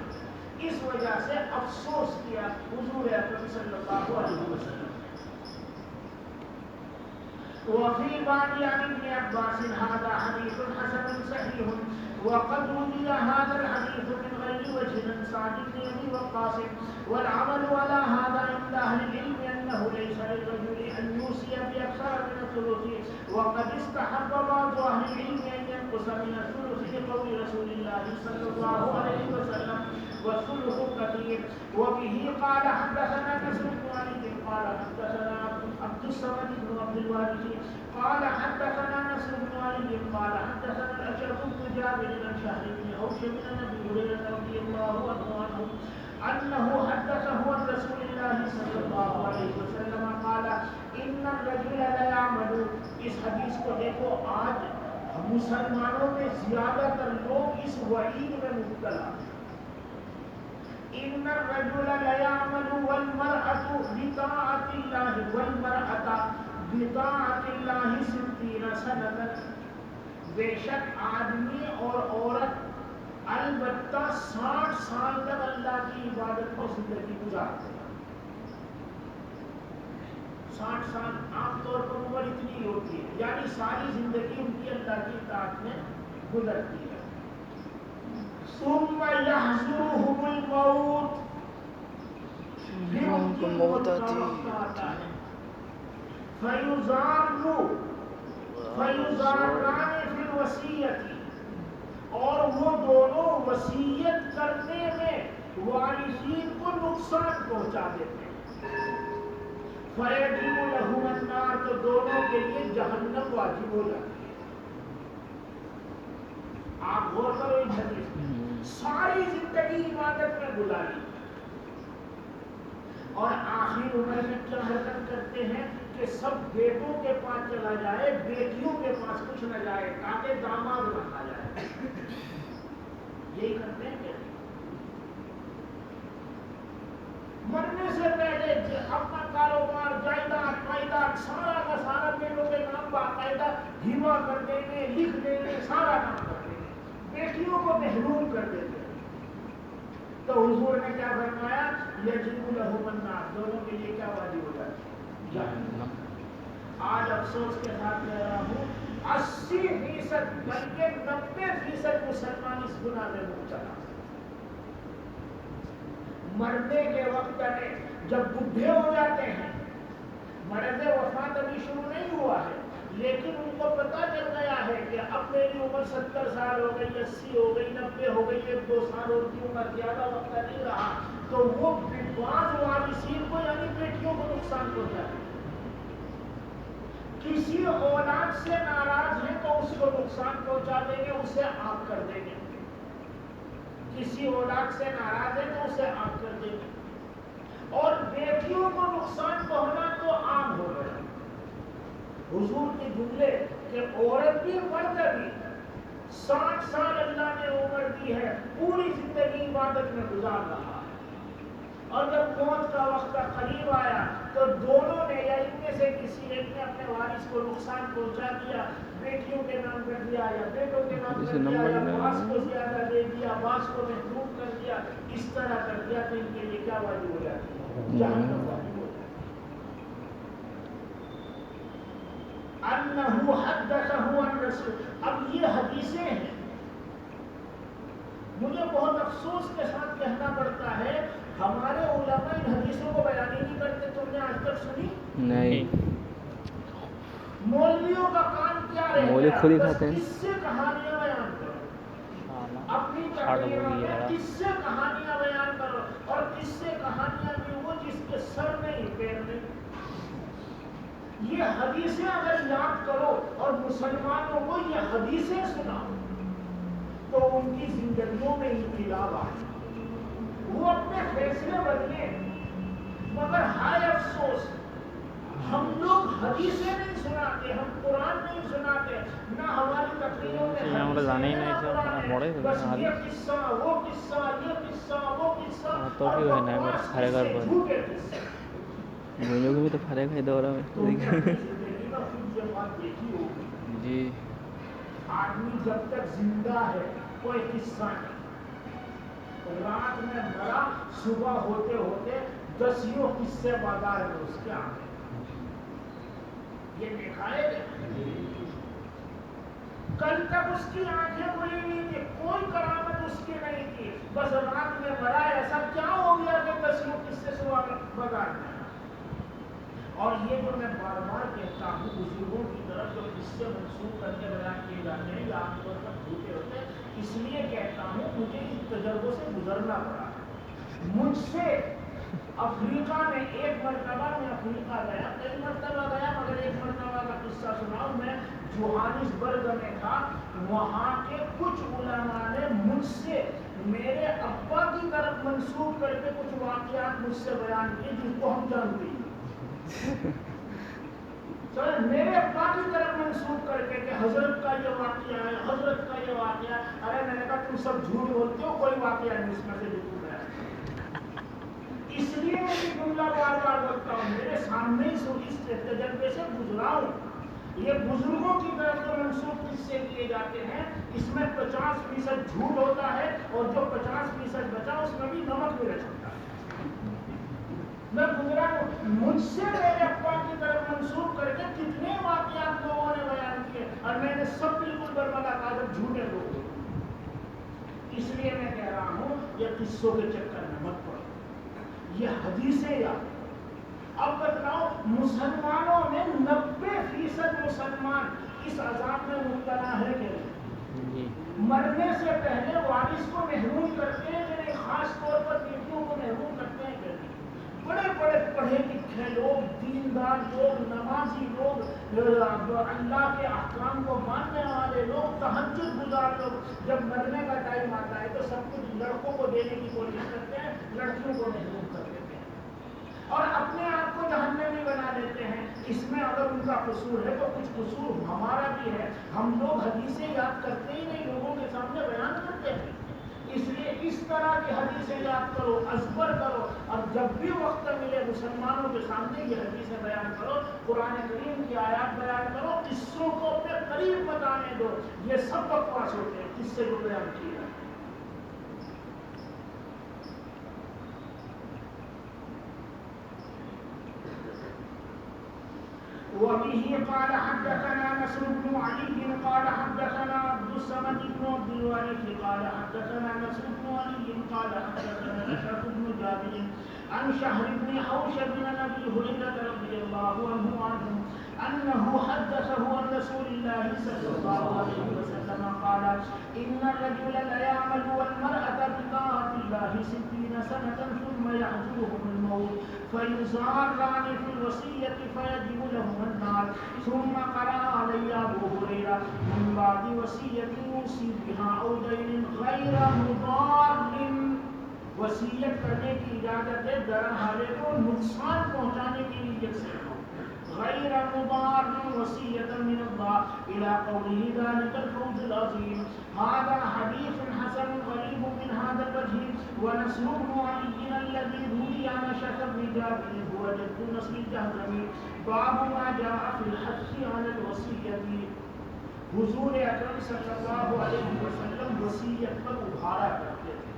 اس وجہ سے افسوس کیا حضور اکرم صلی اللہ علیہ وسلم. وفي بعض عن ابن عباس هذا حديث حسن صحيح, وقد روي هذا الحديث من غير وجه عن سعد بن ابي وقاص, والعمل على هذا عند اهل العلم انه ليس للرجل ان يوصي باكثر من الثلث, وقد استحب بعض اهل العلم ان ينقص من الثلث لقول رسول الله صلى الله عليه وسلم والثلث كثير. وبه قال حدثنا نصر بن علي قال حدثنا عبد الصمد بن عبد الوارث قال حدثنا نصر بن علي قال حدثنا الاشرف بن جابر بن شهر بن حوشب بن ابي هريره رضي الله عنه انه حدثه عن رسول الله صلى الله عليه وسلم قال ان الرجل لا يعمل. اس حدیث کو دیکھو, آج مسلمانوں میں زیادہ تر لوگ اس وعید میں مبتلا. ان الرجل لا يعمل والمرأة بطاعة الله والمرأة بطاعة الله 60 سنة. بے شک آدمی اور عورت البتہ 60 سال تک اللہ کی عبادت میں زندگی گزارتے ہیں. 60 سال عام طور پر عمر اتنی ہوتی ہے, یعنی ساری زندگی ان کی اللہ کی اطاعت میں گزرتی ہے. ثم يحضرهم الموت, پھر ان کی موت کا وقت آتا ہے. فَيُزَارَانِ فِي الْوَصِيَّةِ, اور وہ دونوں وصیت کرنے میں وارثین کو نقصان پہنچا دیتے ہیں. فَيَجِبُ لَهُمَ النَّارُ, تو دونوں کے لیے جہنم واجب ہو جاتی ہے. آپ غور کرو ان حدیث میں, ساری زندگی عبادت میں گزاری اور آخر عمر میں کیا حرکت کرتے ہیں کہ سب بیٹوں کے پاس چلا جائے, بیٹیوں کے پاس کچھ نہ جائے تاکہ داماد نہ کھا جائے. یہی کرتے ہیں کہ مرنے سے پہلے اپنا کاروبار, جائیداد پائیداد سارا کا سارا بیٹوں کے نام باقاعدہ ہیوا کر دیں گے, لکھ دیں گے, سارا کام کر دیں گے, بیٹیوں کو محروم کر دیتے ہیں. تو حضور نے کیا فرمایا, یجب لہم النار, دونوں کے لیے کیا واجب ہو جاتی ہے؟ آج افسوس کے ساتھ کہہ رہا ہوں 80% بلکہ 90% مسلمان اس گناہ میں مبتلا مرنے کے وقت میں جب بڈھے ہو جاتے ہیں مرض وفات ابھی شروع نہیں ہوا ہے لیکن ان کو پتہ چل گیا ہے کہ اب میری عمر 70 سال ہو گئی 80 ہو گئی 90 ہو گئی 1-2 سال اور کی عمر زیادہ وقت نہیں رہا تو وہ بعض وارثین کو یعنی بیٹیوں کو نقصان پہنچاتے ہیں کسی اولاد سے ناراض ہیں تو اس کو نقصان پہنچا دیں گے اسے عاق کر دیں گے کسی اولاد سے ناراض ہے تو اسے عاق کر دیں گے اور بیٹیوں کو نقصان پہنچنا تو عام ہو گیا حضور کے جملے کہ عورت بھی مرد بھی 60 سال اللہ نے عمر دی ہے پوری زندگی عبادت میں گزار رہا ہے اور جب موت کا وقت قریب آیا تو دونوں نے یا ان میں سے کسی ایک نے اپنے وارث کو نقصان پہنچا دیا بیٹیوں کے نام کر دیا یا بیٹوں کے نام کر دیا یا باس کو زیادہ دے دیا باس کو محروم کر دیا اس طرح کر دیا تو ان کے لیے کیا واجب ہو جاتی ہے جہنم واجب ہو جاتی انہو حدثہ عن رسول اب یہ حدیثیں ہیں مجھے بہت افسوس کے ساتھ کہنا پڑتا ہے ہمارے علماء ان حدیثوں کو بیان ہی نہیں کرتے تم نے آج تک سنی نہیں مولویوں کا کام کیا رہے مولوی خود ہی کھاتے ہیں کس سے کہانیاں بیان کرو اپنی تقریروں میں کس سے کہانیاں بیان کرو اور کس سے کہانیاں بھی وہ جس کے سر نہیں پیر نہیں یہ حدیثیں اگر یاد کرو اور مسلمانوں کو یہ حدیثیں سناؤ تو ان کی زندگیوں میں انقلاب آئے وہ اپنے فیصلے بدلے مگر ہائے افسوس ہم لوگ حدیثیں نہیں سناتے ہم قرآن نہیں سناتے نہ ہماری تقریروں میں بس یہ قصہ وہ قصہ یہ قصہ وہ قصہ اور بکواس قصے جھوٹے قصے بھائیوں کو بھی تو فرق ہے دورہ میں جی آدمی جب تک زندہ ہے کوئی قصہ نہیں رات میں مرا صبح ہوتے ہوتے 10 قصے بازار میں اس کے آتے یہ دیکھا ہے کل تک اس کی آنکھیں کھلی نہیں تھی کوئی کرامت اس کی نہیں تھی بس رات میں مرا ایسا کیا ہو گیا کہ 10 قصے صبح بازار میں اور یہ جو میں بار بار کہتا ہوں بزرگوں کی طرف جو قصے منسوخ کر کے بیان کیے جاتے ہیں یا عام طور پر جھوٹے ہوتے ہیں اس لیے کہتا ہوں مجھے اس تجربوں سے گزرنا پڑا مجھ سے افریقہ میں ایک مرتبہ میں افریقہ گیا کئی مرتبہ گیا مگر ایک مرتبہ کا قصہ سناؤں میں جوہانسبرگ میں تھا وہاں کے کچھ علماء نے مجھ سے میرے ابا کی طرف منسوخ کر کے کچھ واقعات مجھ سے بیان کیے جن کو ہم جانتے ہیں میرے ابا کی طرف منسوخ کر کے کہ حضرت کا یہ واقعہ ہے حضرت کا یہ واقعہ ہے ارے میں نے کہا تم سب جھوٹ بولتے ہو کوئی واقعہ نہیں اس میں سے بالکل ہے اس لیے میں یہ جملہ بار بار بولتا ہوں میرے سامنے اس تجربے سے گزرا ہوں یہ بزرگوں کی طرف جو منسوخ قصے کیے جاتے ہیں اس میں 50% جھوٹ ہوتا ہے اور جو 50% بچا اس میں بھی نمک بھی رچتا ہے میں گزرا ہوں مجھ سے میرے ابا کی طرف منسوخ کر کے کتنے واقعات لوگوں نے بیان کیے اور میں نے سب بالکل برملا کاغذ جھوٹے لوگ اس لیے میں کہہ رہا ہوں یہ قصوں کے چکر میں مت پڑو یہ حدیثیں یاد اب بتلاؤ مسلمانوں میں 90% مسلمان اس عذاب میں مبتلا ہے کہ مرنے سے پہلے وارث کو محروم کرتے ہیں کہ نہیں خاص طور پر بیٹیوں کو محروم کرتے ہیں کہ نہیں بڑے بڑے پڑھے لکھے لوگ دیندار لوگ نمازی لوگ اللہ کے احکام کو ماننے والے لوگ تہجد گزار لوگ جب مرنے کا ٹائم آتا ہے تو سب کچھ لڑکوں کو دینے کی کوشش کرتے ہیں لڑکیوں کو محروم کر دیتے ہیں اور اپنے آپ کو جہنمی بنا دیتے ہیں اس میں اگر ان کا قصور ہے تو کچھ قصور ہمارا بھی ہے ہم لوگ حدیثیں یاد کرتے ہی نہیں لوگوں کے سامنے بیان کرتے ہیں اس لیے اس طرح کی حدیثیں یاد کرو ازبر کرو اور جب بھی وقت ملے مسلمانوں کے سامنے یہ حدیثیں بیان کرو قرآن کریم کی آیات بیان کرو قصوں کو اپنے قریب بتانے دو یہ سب بکواس ہوتے ہیں قصے کو بیان کیا وبه قال حدثنا نصر بن علي قال حدثنا عبد الصمد بن عبد الوارث قال حدثنا نصر بن علي قال حدثنا أشرف بن جابر عن شهر بن حوشب بن أبي هريرة رضي الله عنه أنه حدثه عن رسول الله صلى الله عليه وسلم قال إن الرجل ليعمل والمرأة بطاعة الله 60 سنة ثم يحضرهم الموت فيزاران في الوصية فيجب لهما النار ثم قرأ علي أبو هريرة من بعد وصية يوصي بها أو دين غير مضار وصیت کرنے کی اجازت ہے درحالے کو نقصان پہنچانے کی نیت سے غیر مضار وصیۃ من اللہ الى قوله ذلك الفوز العظیم هذا حدیث حسن غریب من هذا الوجه ونصر بن علي الذي روي عن أشعث بن جابر هو جد نصر الجهضمي باب ما جاء في الحث على الوصیۃ حضور اکرم صلی اللہ علیہ وسلم وصیت پر ابھارا کرتے تھے.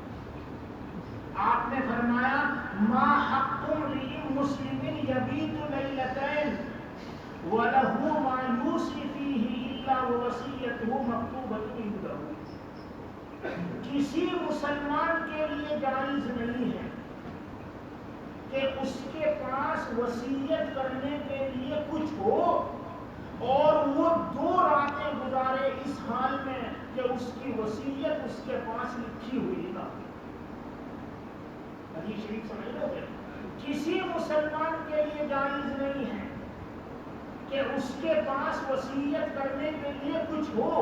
آپ نے فرمایا ما حق امرئ مسلم یبیت لیلتین وله ما یوصی فیہ الا ووصیته مکتوبۃ عنده. کسی مسلمان کے لیے جائز نہیں ہے کہ اس کے پاس وصیت کرنے کے لیے کچھ ہو اور وہ 2 راتیں گزارے اس حال میں کہ اس کی وصیت اس کے پاس لکھی ہوئی نہ ہو. حدیث شریف سمجھ لو گے. کسی مسلمان کے لیے جائز نہیں ہے کہ اس کے پاس وصیت کرنے کے لیے کچھ ہو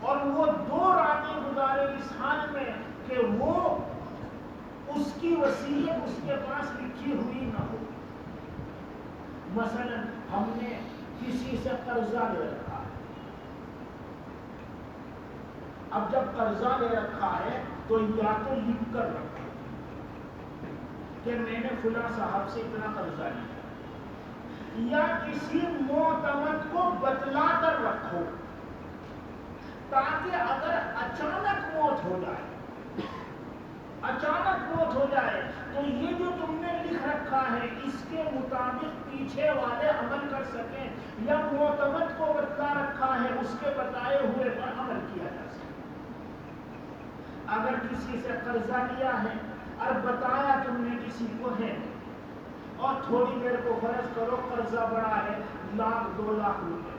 اور وہ 2 راتیں گزارے اس حال میں کہ وہ اس کی وصیت اس کے پاس لکھی ہوئی نہ ہو. مثلا ہم نے کسی سے قرضہ لے رکھا ہے. اب جب قرضہ لے رکھا ہے تو یا تو لکھ کر رکھو کہ میں نے فلاں صاحب سے اتنا قرضہ لیا، یا کسی معتمد کو بتلا کر رکھو تاکہ اگر اچانک موت ہو جائے تو یہ جو تم نے لکھ رکھا ہے اس کے مطابق پیچھے والے عمل کر سکیں، یا معتمد کو بتلا رکھا ہے اس کے بتائے ہوئے پر عمل کیا جا سکے. اگر کسی سے قرضہ لیا ہے اور بتایا تم نے کسی کو ہے اور تھوڑی دیر کو فرض کرو قرضہ بڑا ہے 1,00,000 2 لاکھ روپے،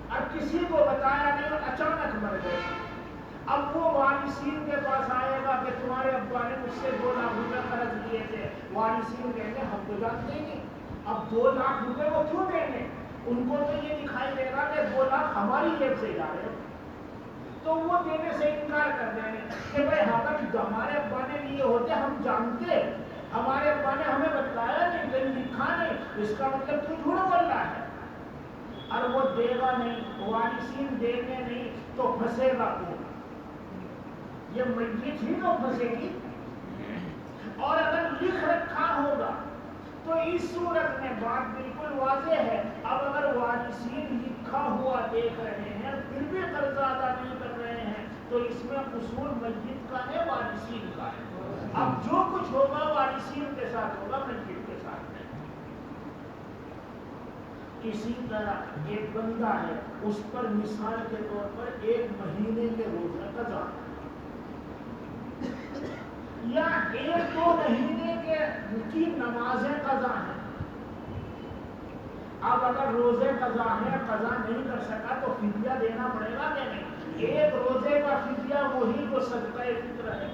اور کسی کو بتایا نہیں اور اچانک مر گئے، اب وہ وارثین کے پاس آئے گا کہ تمہارے ابا نے مجھ سے 2 لاکھ روپے قرض لیے تھے. وارثین کہیں گے ہم تو جانتے ہی نہیں، اب 2 لاکھ روپے وہ کیوں دیں گے؟ ان کو تو یہ دکھائی دے گا کہ 2 لاکھ ہماری جیب سے جا رہے ہیں، تو وہ دینے سے انکار کر دیں گے کہ بھائی ہمارے ابا نے لیے ہوتے ہم جانتے، ہمارے ابا نے ہمیں بتلایا نہیں، کہیں لکھا نہیں، اس کا مطلب تو جھوٹ بول رہا ہے. اور وہ دے گا نہیں، وارثین دیں گے نہیں تو پھنسے گا کون؟ یہ میت ہی تو پھنسے گی. اور اگر لکھ رکھا ہوگا تو اس صورت میں بات بالکل واضح ہے. اب اگر وارثین لکھا ہوا دیکھ رہے ہیں پھر بھی قرضہ ادا نہیں کر رہے ہیں تو اس میں قصور میت کا ہے وارثین کا ہے. اب جو کچھ ہوگا وارثین کے ساتھ ہوگا، میت کے ساتھ نہیں. اسی طرح ایک بندہ ہے اس پر مثال کے طور پر 1 مہینے کے روزے قضا یا 1-2 مہینے کی نمازیں قضا ہیں. اب اگر روزے قضا ہے قضا نہیں کر سکا تو فدیہ دینا پڑے گا کہ نہیں؟ 1 روزے کا فدیہ وہی جو صدقہ فطر ہے.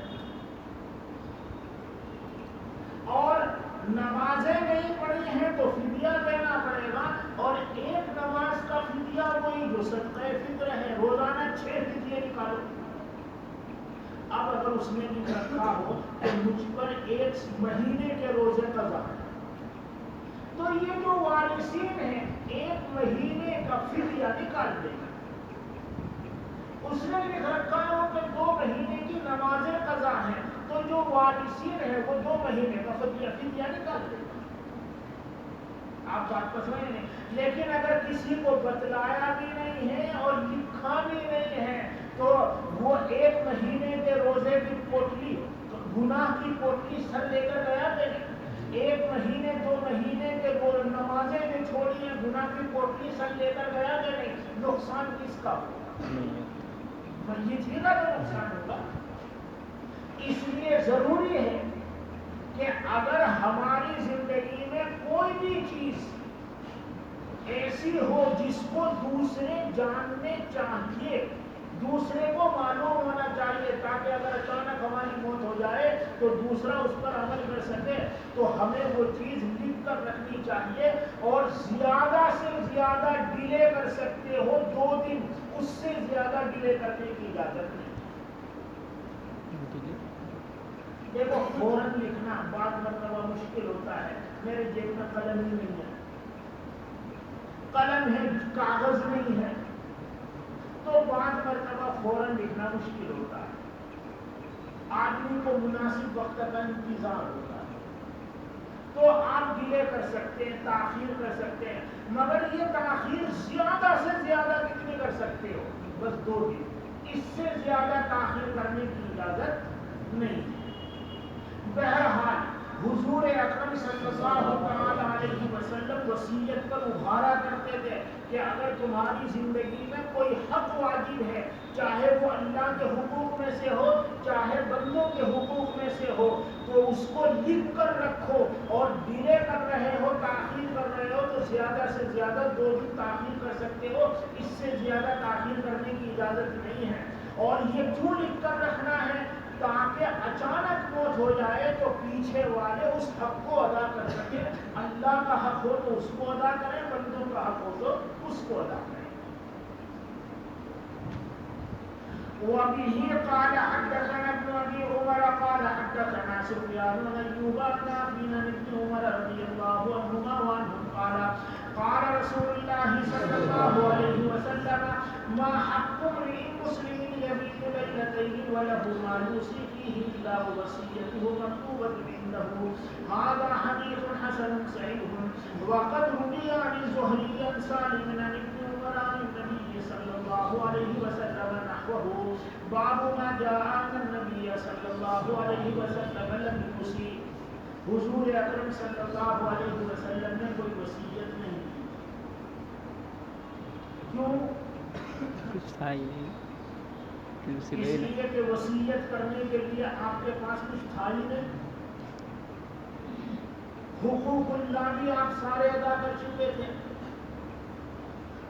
اور نمازیں نہیں پڑھی ہیں تو فدیہ دینا پڑے گا، اور 1 نماز کا فدیہ وہی جو صدقہ فطر ہے. روزانہ 6 فدیے نکالو. اب اگر اس نے لکھ رکھا ہو کہ مجھ پر 1 مہینے کے روزے قضا ہے تو یہ جو وارثین ہیں 1 مہینے کا فدیہ نکال دیں گے. اس نے لکھ رکھا ہو کہ 2 مہینے کی نمازیں قضا ہیں تو جو وارثین ہیں وہ 2 مہینے کا فدیہ نکال دیں گے. آپ بات کو سمجھ نہیں. لیکن اگر کسی کو بتلایا بھی نہیں ہے اور لکھا بھی نہیں ہے تو وہ 1 مہینے کے روزے کی پوٹلی، گناہ کی پوٹلی سر لے کر گیا کہ نہیں؟ 1 مہینے 2 مہینے کے وہ نمازیں جو چھوڑی ہیں گناہ کی پوٹلی سن لے کر گیا کہ نہیں، نقصان کس کا ہوگا؟ میت ہی کا جو نقصان ہوگا۔ اس لیے ضروری ہے کہ اگر ہماری زندگی میں کوئی بھی چیز ایسی ہو جس کو دوسرے جاننے چاہیے، دوسرے کو معلوم ہونا چاہیے، تاکہ اگر اچانک ہماری موت ہو جائے تو دوسرا اس پر عمل کر سکے، تو ہمیں وہ چیز لکھ کر رکھنی چاہیے، اور زیادہ سے زیادہ ڈیلے کر سکتے ہو 2 دن، اس سے زیادہ ڈیلے کرنے کی اجازت نہیں۔ دیکھو فوراً لکھنا بعض مرتبہ مشکل ہوتا ہے، میرے جیب میں قلم ہی نہیں ہے، قلم ہے کاغذ نہیں ہے، تو بعض مرتبہ فوراً لکھنا مشکل ہوتا ہے، آدمی کو مناسب وقت کا انتظار ہوتا ہے، تو آپ ڈیلے کر سکتے ہیں، تاخیر کر سکتے ہیں، مگر یہ تاخیر زیادہ سے زیادہ کتنی کر سکتے ہو؟ بس 2 دن، اس سے زیادہ تاخیر کرنے کی اجازت نہیں۔ بہرحال حضور اکرم صلی اللہ علیہ وسلم وصیت پر ابھارا کرتے تھے کہ اگر تمہاری زندگی میں کوئی حق واجب ہے، چاہے وہ اللہ کے حقوق میں سے ہو چاہے بندوں کے حقوق میں سے ہو، تو اس کو لکھ کر رکھو، اور ڈیلے کر رہے ہو، تاخیر کر رہے ہو تو زیادہ سے زیادہ 2 دن تاخیر کر سکتے ہو، اس سے زیادہ تاخیر کرنے کی اجازت نہیں ہے۔ اور یہ کیوں لکھ کر رکھنا ہے؟ تاکہ اچانک موت ہو جائے تو پیچھے والے اس حق کو ادا کر سکے، اللہ کا حق ہو تو اس کو ادا کریں، بندوں کا حق ہو تو اس کو ادا کریں۔ وَبِهِ قَالَ حَدَّثَنَا ابْنُ أَبِي عُمَرَ قَالَ حَدَّثَنَا سُفْيَانُ بْنُ أَيُّوبَ عَنْ نَافِعٍ عَنِ ابْنِ عُمَرَ رَضِيَ اللَّهُ عَنْهُمَا وَعَنْهُمْ قَالَ رَسُولُ اللَّهِ صَلَّى اللَّهُ عَلَيْهِ وَسَلَّمَ مَا حَقُّ امْرِئٍ مُّسْلِمٍ يَبِيتُ لَيْلَتَيْنِ وَلَهُ مَا يُوصِي فِيهِ إِلَّا وَصِيَّتُهُ مَكْتُوبَةٌ عِندَهُ هَذَا حَدِيثٌ حَسَنٌ صَحِيحٌ وَقَدْ رُوِيَ عَنِ الزُّهْرِيِّ عَنْ سَالِمٍ عَنِ ابْنِ عُمَرَ عَنِ النَّبِيِّ صَلَّى اللَّهُ عَلَيْهِ وَسَلَّمَ نَحْوَهُ باب ما جاء ان النبي صلی اللہ علیہ وسلم لم يوصي، حضور اکرم صلی اللہ علیہ وسلم نے کوئی وصیت نہیں کی۔ کیوں؟ کچھ تھا ہی نہیں، اس لیے کہ وصیت کرنے کے لیے آپ کے پاس کچھ تھا ہی نہیں۔ حقوق اللہ بھی آپ سارے ادا کر چکے تھے،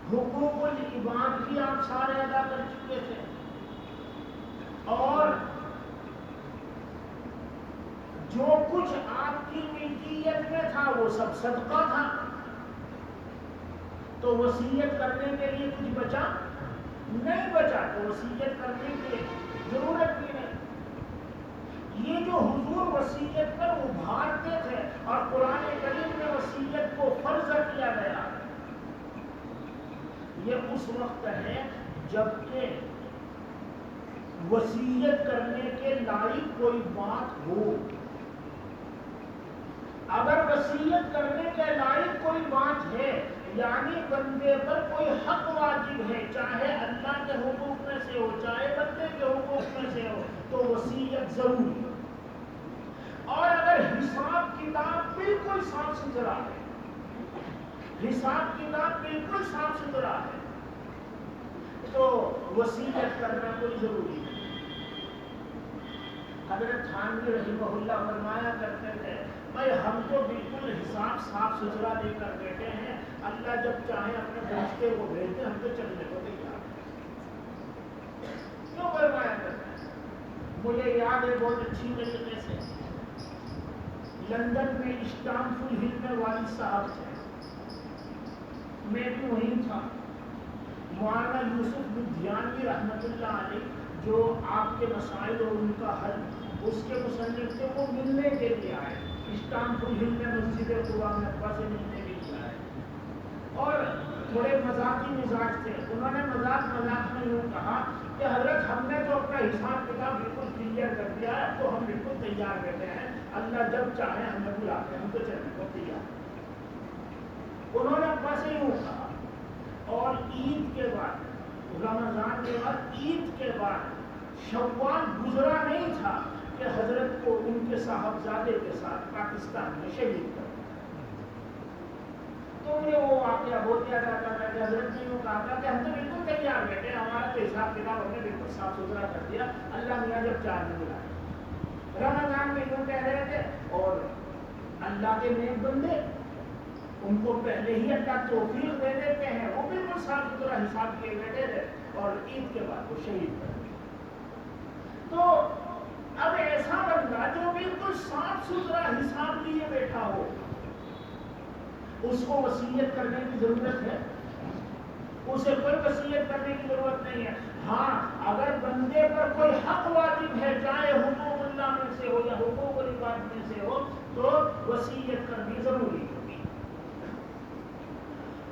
حقوق العباد بھی آپ سارے ادا کر چکے تھے، اور جو کچھ آپ کی ملکیت میں تھا وہ سب صدقہ تھا، تو وصیت کرنے کے لیے کچھ بچا نہیں، بچا تو وصیت کرنے کی ضرورت بھی نہیں۔ یہ جو حضور وصیت پر ابھارتے تھے اور قرآن کریم میں وصیت کو فرض کیا گیا، یہ اس وقت ہے جبکہ وصیت کرنے کے لائق کوئی بات ہو۔ اگر وصیت کرنے کے لائق کوئی بات ہے، یعنی بندے پر کوئی حق واجب ہے، چاہے اللہ کے حقوق میں سے ہو چاہے بندے کے حقوق میں سے ہو، تو وصیت ضروری ہے۔ اور اگر حساب کتاب بالکل صاف ستھرا ہے، حساب کتاب بالکل صاف ستھرا ہے، تو وصیت کرنا کوئی ضروری نہیں۔ حضرت تھانوی رحمہ اللہ فرمایا کرتے تھے، بھائی ہم تو بالکل حساب صاف ستھرا لے کر بیٹھے ہیں، اللہ جب چاہے اپنے فرشتے کو بھیج دیں، ہم تو چلنے کو تیار ہیں۔ کیوں فرمایا کرتے ہیں؟ مجھے یاد ہے بہت اچھی طریقے سے، لندن میں اسٹامفل ہل میں والد صاحب تھے، میں بھی وہیں تھا۔ مولانا یوسف بدھیانوی رحمۃ اللہ علیہ جو آپ کے مسائل اور ان کا حل اس کے مصنف تھے، وہ ملنے کے لیے آئے، اسٹامفل ہل میں مسجد قباء میں ابا سے ملنے کے لیے آئے، اور تھوڑے مذاقی مزاج تھے۔ انہوں نے مذاق میں یوں کہا کہ حضرت ہم نے تو اپنا حساب کتاب بالکل کلیئر کر دیا ہے، تو ہم بالکل تیار بیٹھے ہیں، اللہ جب چاہے ہمیں بلاتے ہیں، ہم تو چلنے کو تیار ہیں۔ انہوں نے ابا سے یوں کہا، اور عید کے بعد، رمضان کے بعد، عید کے بعد شوال گزرا نہیں تھا کہ حضرت کو ان کے صاحبزادے کے ساتھ پاکستان میں شہید کر دیا۔ تو انہیں وہ واقعہ بہت یاد آتا تھا کہ حضرت نے یوں کہا تھا کہ ہم تو بالکل تیار بیٹھے، ہمارا تو حساب کتاب ہم نے بالکل صاف ستھرا کر دیا، اللہ میاں جب چاند بلائے۔ رمضان میں یوں کہہ رہے تھے، اور اللہ کے نیک بندے ان کو پہلے ہی اللہ توفیق دے دیتے ہیں، وہ بالکل صاف ستھرا حساب کیے بیٹھے تھے، اور عید کے بعد وہ شہید کر دیا۔ تو اب ایسا بندہ جو بالکل صاف ستھرا حساب لیے بیٹھا ہو، اس کو وصیت کرنے کی ضرورت ہے؟ اسے کوئی وصیت کرنے کی ضرورت نہیں ہے۔ ہاں اگر بندے پر کوئی حق واجب ہے، چاہے حقوق اللہ میں سے ہو یا حقوق العباد میں سے ہو، تو وصیت کرنی ضروری ہوگی۔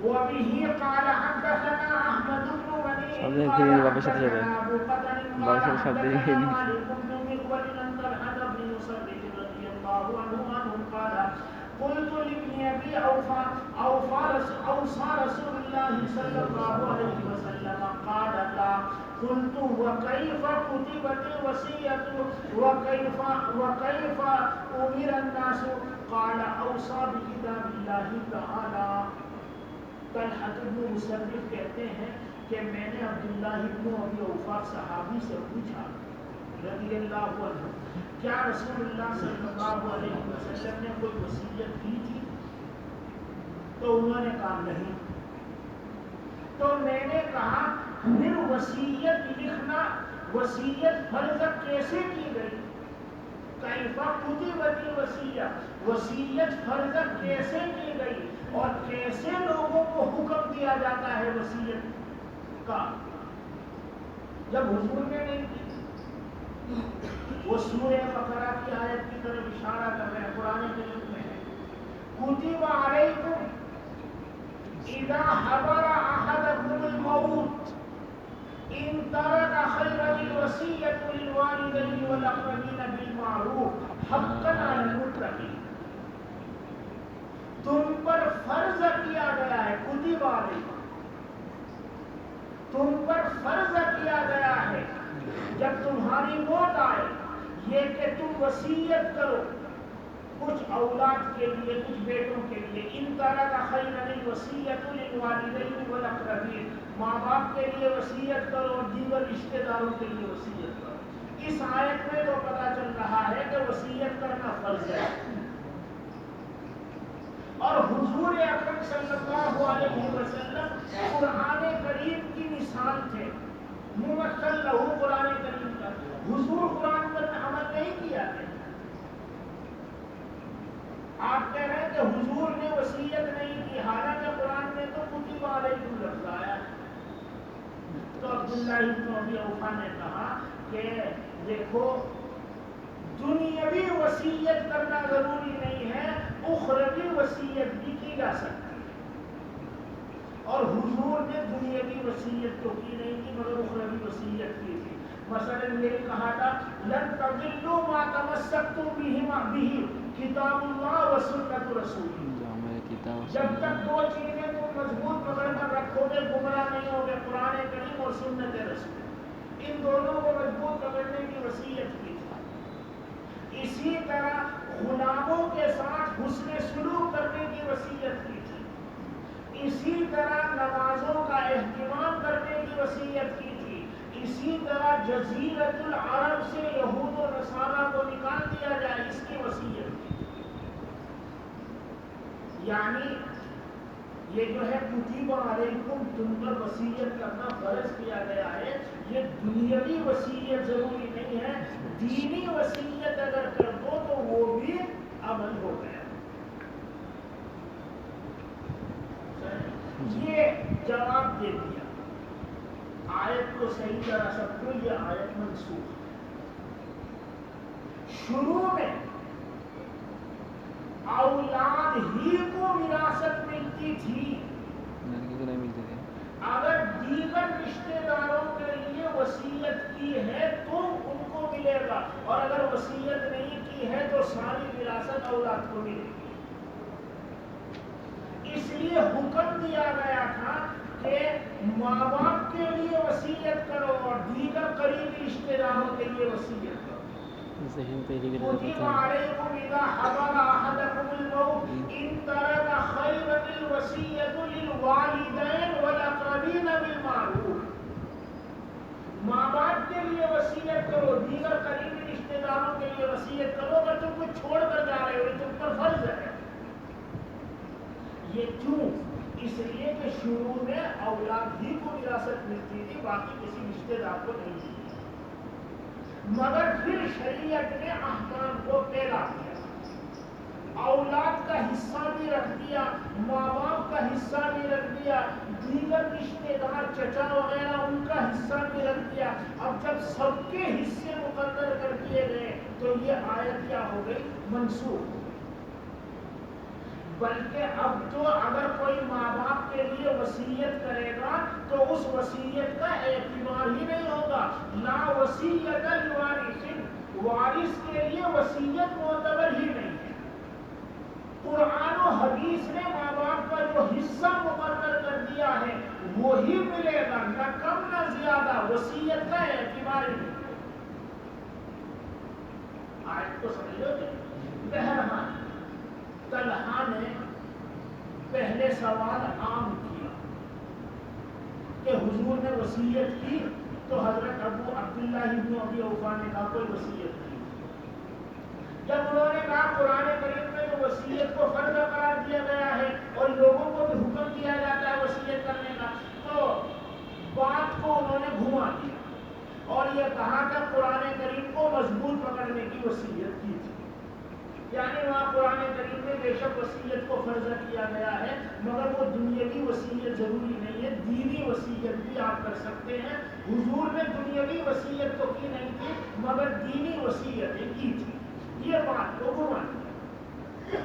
وَبِهِ قَالَ حَدَّثَنَا أَحْمَدُ بْنُ مَنِيعٍ قَالَ حَدَّثَنَا أَبُو بَكْرٍ قَالَ حَدَّثَنَا مَالِكٌ بْنُ مِغْوَلٍ عَنْ طَلْحَةَ بْنِ مُصَرِّفٍ رَضِيَ اللَّهُ عَنْهُ قَالَ قلت لابن ابي اوفى رسول الله صلى الله عليه وسلم قال لا، قلت وكيف كتبت الوصية وكيف امر الناس؟ قال اوصى بكتاب الله تعالى۔ طلحہ بن مصرف کہتے ہیں کہ میں نے عبداللہ ابن ابی اوفا صحابی سے پوچھا رضی اللہ عنہ، کیا رسول اللہ صلی اللہ علیہ وسلم نے کوئی وصیت کی تھی؟ تو انہوں نے کہا نہیں۔ تو میں نے کہا پھر وصیت لکھنا، وصیت فرض کیسے کی گئی؟ کیف کتبت الوصیہ، وصیت فرض کیسے کی گئی اور کیسے لوگوں کو حکم دیا جاتا ہے وصیت کا، جب حضور نے نہیں کی؟ وہ سورہ بقرہ کی آیت کی طرف اشارہ کر رہے ہیں، قرآن کریم میں ہے کتب علیکم اذا حضر احدکم الموت ان ترک خیرا الوصیۃ للوالدین والاقربین بالمعروف حقا علی المتقین۔ تم پر فرض کیا گیا ہے، کتب علیکم، تم پر فرض کیا گیا ہے جب تمہاری موت آئے یہ کہ تم وصیت کرو، کچھ اولاد کے لیے، کچھ بیٹوں کے لیے۔ ان ترک خیرا الوصیۃ للوالدین والاقربین، ماں باپ کے لیے وصیت کرو اور دیگر رشتہ داروں کے لیے وصیت کرو۔ اس آیت میں تو پتہ چل رہا ہے کہ وصیت کرنا فرض ہے، اور حضور اکرم صلی اللہ علیہ وسلم قرآن کریم کی مثال تھے، ممثل لہو قرآن کریم کا۔ حضور قرآن پر عمل نہیں کیا ہے۔ آپ کہہ رہے ہیں کہ حضور نے وصیت نہیں کی، حالانکہ قرآن میں تو کتب علیکم لفظ آیا ہے۔ تو عبداللہ ابن ابی اوفا نے کہا کہ دیکھو دنیاوی وصیت کرنا ضروری نہیں ہے، اخروی وصیت بھی کی جا سکتی ہے، اور حضور نے دنیاوی وصیت تو کی نہیں کی مگر اخروی وصیت کی تھی۔ مثلا یہ کہا تھا لن تضلوا ما تمسکتم به کتاب اللہ و سنت رسول، جب تک دو چیزیں تم مضبوط پکڑ کر رکھو گے گمراہ نہیں ہوگے، قرآن کریم اور سنت رسول، ان دونوں کو مضبوط پکڑنے کی وصیت کی تھی۔ اسی طرح غلاموں کے ساتھ حسن سلوک کرنے کی وصیت کی تھی، اسی طرح نمازوں کا اہتمام کرنے کی وصیت کی تھی، اسی طرح جزیرۃ العرب سے یہود و نصارہ کو نکال دیا جائے، اس کی وصیت کی۔ یعنی یہ جو ہے کتب علیکم، تم پر وصیت کرنا فرض کیا گیا ہے، یہ دنیاوی وصیت ضروری نہیں ہے، دینی وصیت اگر کر دو تو وہ بھی عمل ہو گیا۔ یہ جواب دے دیا، آیت کو صحیح طرح سمجھو، یہ آیت منسوخ ہے۔ شروع میں اولاد ہی کو وراثت ملتی تھی، اگر دیگر رشتہ داروں کے لیے وصیت کی ہے تو ان کو ملے گا، اور اگر وصیت نہیں کی ہے تو ساری وراثت اولاد کو ملے گی۔ اس لیے حکم دیا گیا تھا کہ ماں باپ کے لیے وصیت کرو اور دیگر قریبی رشتہ داروں کے لیے وصیت کرو۔ ذہن تحریک كتب عليكم إذا حضر أحدكم الموت إن ترك خيرا الوصية للوالدين والأقربين بالمعروف. ماں باپ کے لیے وصیت کرو، دیگر قریبی رشتے داروں کے لیے وصیت کرو، اگر تم کو چھوڑ کر جا رہے ہو تم پر فرض ہے. یہ کیوں؟ اس لیے کہ شروع میں اولاد ہی کو وراثت ملتی تھی، باقی کسی رشتے دار کو نہیں ملتی. مگر پھر شریعت نے احکام کو پھیلا دیا، اولاد کا حصہ بھی رکھ دیا، ماں باپ کا حصہ بھی رکھ دیا، دیگر رشتے دار چچا وغیرہ ان کا حصہ بھی رکھ دیا. اب جب سب کے حصے مقرر کر دیے گئے تو یہ آیت کیا ہو گئی؟ منسوخ. بلکہ اب تو اگر کوئی ماں باپ کے لیے وصیت کرے گا تو اس وصیت کا اعتبار ہی نہیں ہوگا. لا وصیت لوارث، وارث کے لیے وصیت معتبر ہی نہیں ہے. قرآن و حدیث نے ماں باپ کا جو حصہ مقرر کر دیا ہے وہی ملے گا، نہ کم نہ زیادہ. وصیت کا اعتبار ہی نہیں. آیت کو سمجھو گے؟ بہرحال طلحہ نے پہلے سوال عام کیا کہ حضور نے وصیت کی تو حضرت ابو عبداللہ ابن ابی اوفا نے کہا کوئی وصیت نہیں. جب انہوں نے کہا قرآن کریم میں تو وصیت کو فرض قرار دیا گیا ہے اور لوگوں کو بھی حکم دیا جاتا ہے وصیت کرنے کا، تو بات کو انہوں نے گھما دیا اور یہ کہا کہ قرآن کریم کو مضبوط پکڑنے کی وصیت کی تھی. یعنی وہاں قرآن کریم میں بے شک وصیت کو فرض کیا گیا ہے مگر وہ دنیاوی وصیت ضروری نہیں ہے، دینی وصیت بھی آپ کر سکتے ہیں. حضور نے دنیاوی وصیت تو کی نہیں تھی مگر دینی وصیتیں کی تھی. یہ بات کو گھما دیا.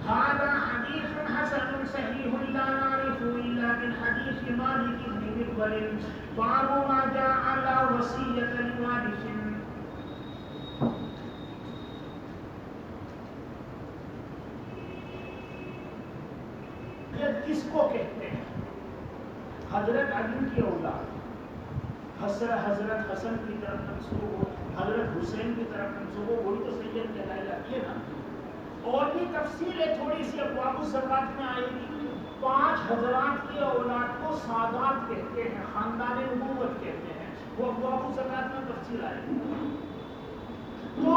هذا حديث حسن صحيح لا نعرفه إلا من حديث مالك بن مغول باب ما جاء لا وصية لوارث. یہ کس کو کہتے ہیں؟ حضرت علی کی اولاد حضرت حسن کی طرف منسوب ہو، حضرت حسین کی طرف منسوب ہو، وہی تو سید کہلائی جاتی ہے نا. اور بھی تفصیل ہے تھوڑی سی ابواب الزکات میں آئے گی. 5 حضرات کی اولاد کو سادات کہتے ہیں، خاندان نبوت کہتے ہیں، وہ ابواب الزکات میں تفصیل آئے گی. تو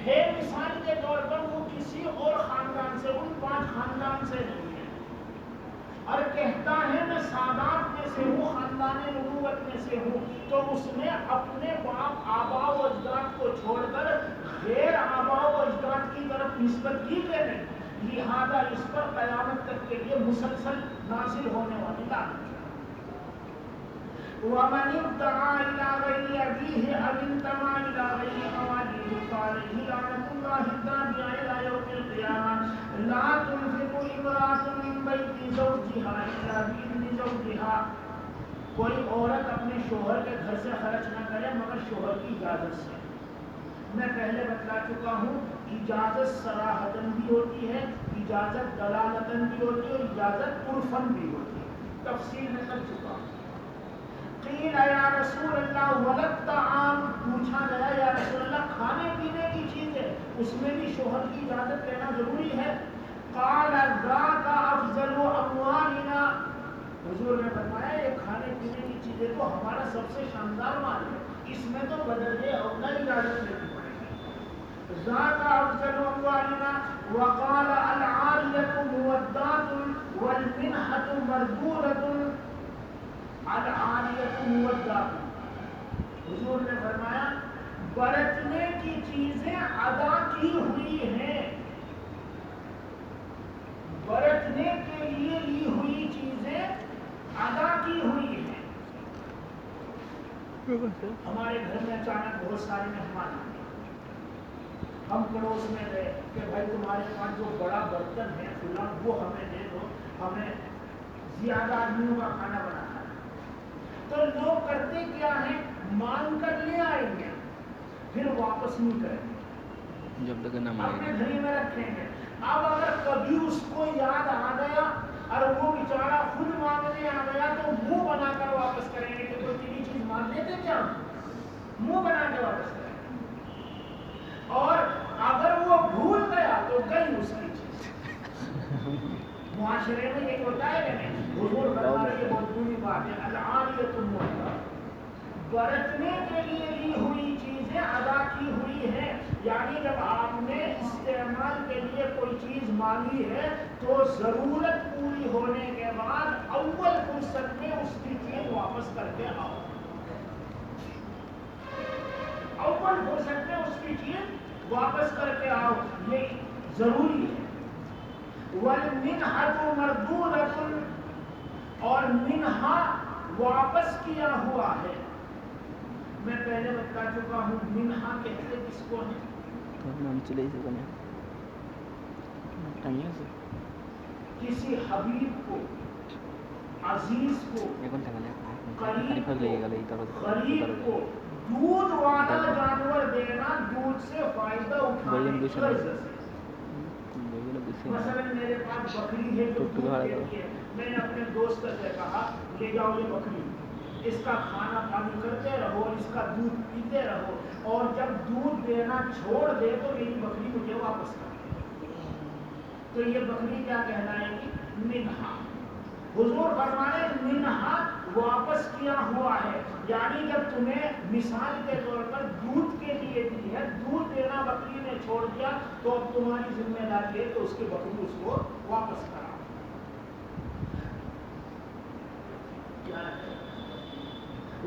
ہے مثال کے طور پر وہ کسی اور خاندان سے، ان 5 خاندان سے نہیں ہے، اور کہتا ہے میں سادات میں سے ہوں، خاندان نبوت میں سے ہوں، تو اس نے اپنے باپ آبا و اجداد کو چھوڑ کر غیر آبا و اجداد کی طرف نسبت کی کہ نہیں. لہذا اس پر قیامت تک کے لیے مسلسل نازل ہونے والی لعنت. وَمَنِ ابْتَغَىٰ إِلَىٰ غَيْرِ أَبِيهِ أَوِ انتَمَىٰ إِلَىٰ غَيْرِ مَوَالِيهِ فَعَلَيْهِ لَعْنَةُ اللَّهِ الدَّامِغَةُ إِلَىٰ يَوْمِ الْقِيَامَةِ. لَا تُنْفِقُ امْرَأَةٌ مِّن بَيْتِ زَوْجِهَا إِلَّا بِإِذْنِ زَوْجِهَا. کوئی عورت اپنے شوہر کے گھر سے خرچ نہ کرے مگر شوہر کی اجازت سے. میں پہلے بتلا چکا ہوں اجازت صراحتاً بھی ہوتی ہے، اجازت دلالتاً بھی ہوتی ہے اور اجازت عرفاً بھی ہوتی ہے. تفصیل میں کر چکا ہوں. قیل یا رسول اللہ والطعام، پوچھا گیا یا رسول اللہ کھانے پینے کی چیز ہے اس میں بھی شوہر کی اجازت لینا ضروری ہے. قال ذاک افضل اموالنا، حضور نے فرمایا یہ کھانے پینے کی چیزیں تو ہمارا سب سے شاندار مال ہے، اس میں تو بدرجہ اولا اجازت لینی پڑے گی. ذاک افضل اموالنا. وقال العاریۃ مودات والمنحۃ مردودۃ. العاریۃ مودات، حضور نے فرمایا برتنے کی چیزیں ادا کی ہوئی ہیں، برتنے کے لیے لی ہوئی چیزیں ادا کی ہوئی ہیں. ہمارے گھر میں اچانک بہت سارے مہمان آئے، ہم پڑوس میں گئے کہ بھائی تمہارے پاس جو بڑا برتن ہے فلاں وہ ہمیں دے دو، ہمیں زیادہ آدمیوں کا کھانا بنانا ہے. تو لوگ کرتے کیا ہیں، مانگ کر لے آئیں گے پھر واپس نہیں کریں گے، جب تک نہ اپنے گھر میں رکھیں گے. اب اگر کبھی اس کو یاد آ گیا اور وہ بیچارہ خود مانگنے آ گیا تو منہ بنا کر واپس کریں گے کہ کوئی تیری چیز مان لیتے کیا؟ منہ بنا کے واپس کریں گے. اور اگر وہ بھول گیا تو گئی اس کی چیز. معاشرے میں یہ ہوتا ہے کہ نہیں؟ حضور فرما رہے یہ بہت بری بات ہے. العاریۃ المعطیٰ، برتنے کے لیے لی ہوئی چیزیں ادا کی ہوئی ہیں. یعنی جب آپ نے استعمال کے لیے کوئی چیز مانگی ہے تو ضرورت پوری ہونے کے بعد اول فرصت میں اس کی چیز واپس کر کے آؤ. اول فرصت میں اس کی چیز واپس کر کے آؤ، یہ ضروری ہے. وَالْمِنْحَةُ مَرْدُودَةٌ، اور منحہ واپس کیا ہوا ہے. میں پہلے بتا چکا ہوں منحہ کہتے کس کو ہے؟ کسی حبیب کو، عزیز کو، قریب کو، غریب کو دودھ والا جانور دینا، دودھ سے فائدہ اٹھانے کی غرض سے. مثلا میرے پاس بکری ہے جو دودھ دیتی ہے، میں نے اپنے دوست سے کہا لے جاؤ یہ بکری، اس کا کھانا پانی کرتے رہو، اس کا دودھ پیتے رہو، اور جب دودھ دینا چھوڑ دے تو میری بکری مجھے واپس کر دے. تو یہ بکری کیا کہلائے گی؟ منحہ. حضور فرمانے منحہ واپس کیا ہوا ہے. یعنی جب تمہیں مثال کے طور پر دودھ کے لیے دی ہے، دودھ دینا بکری نے چھوڑ دیا تو اب تمہاری ذمہ داری ہے تو اس کی بکری اس کو واپس کرا.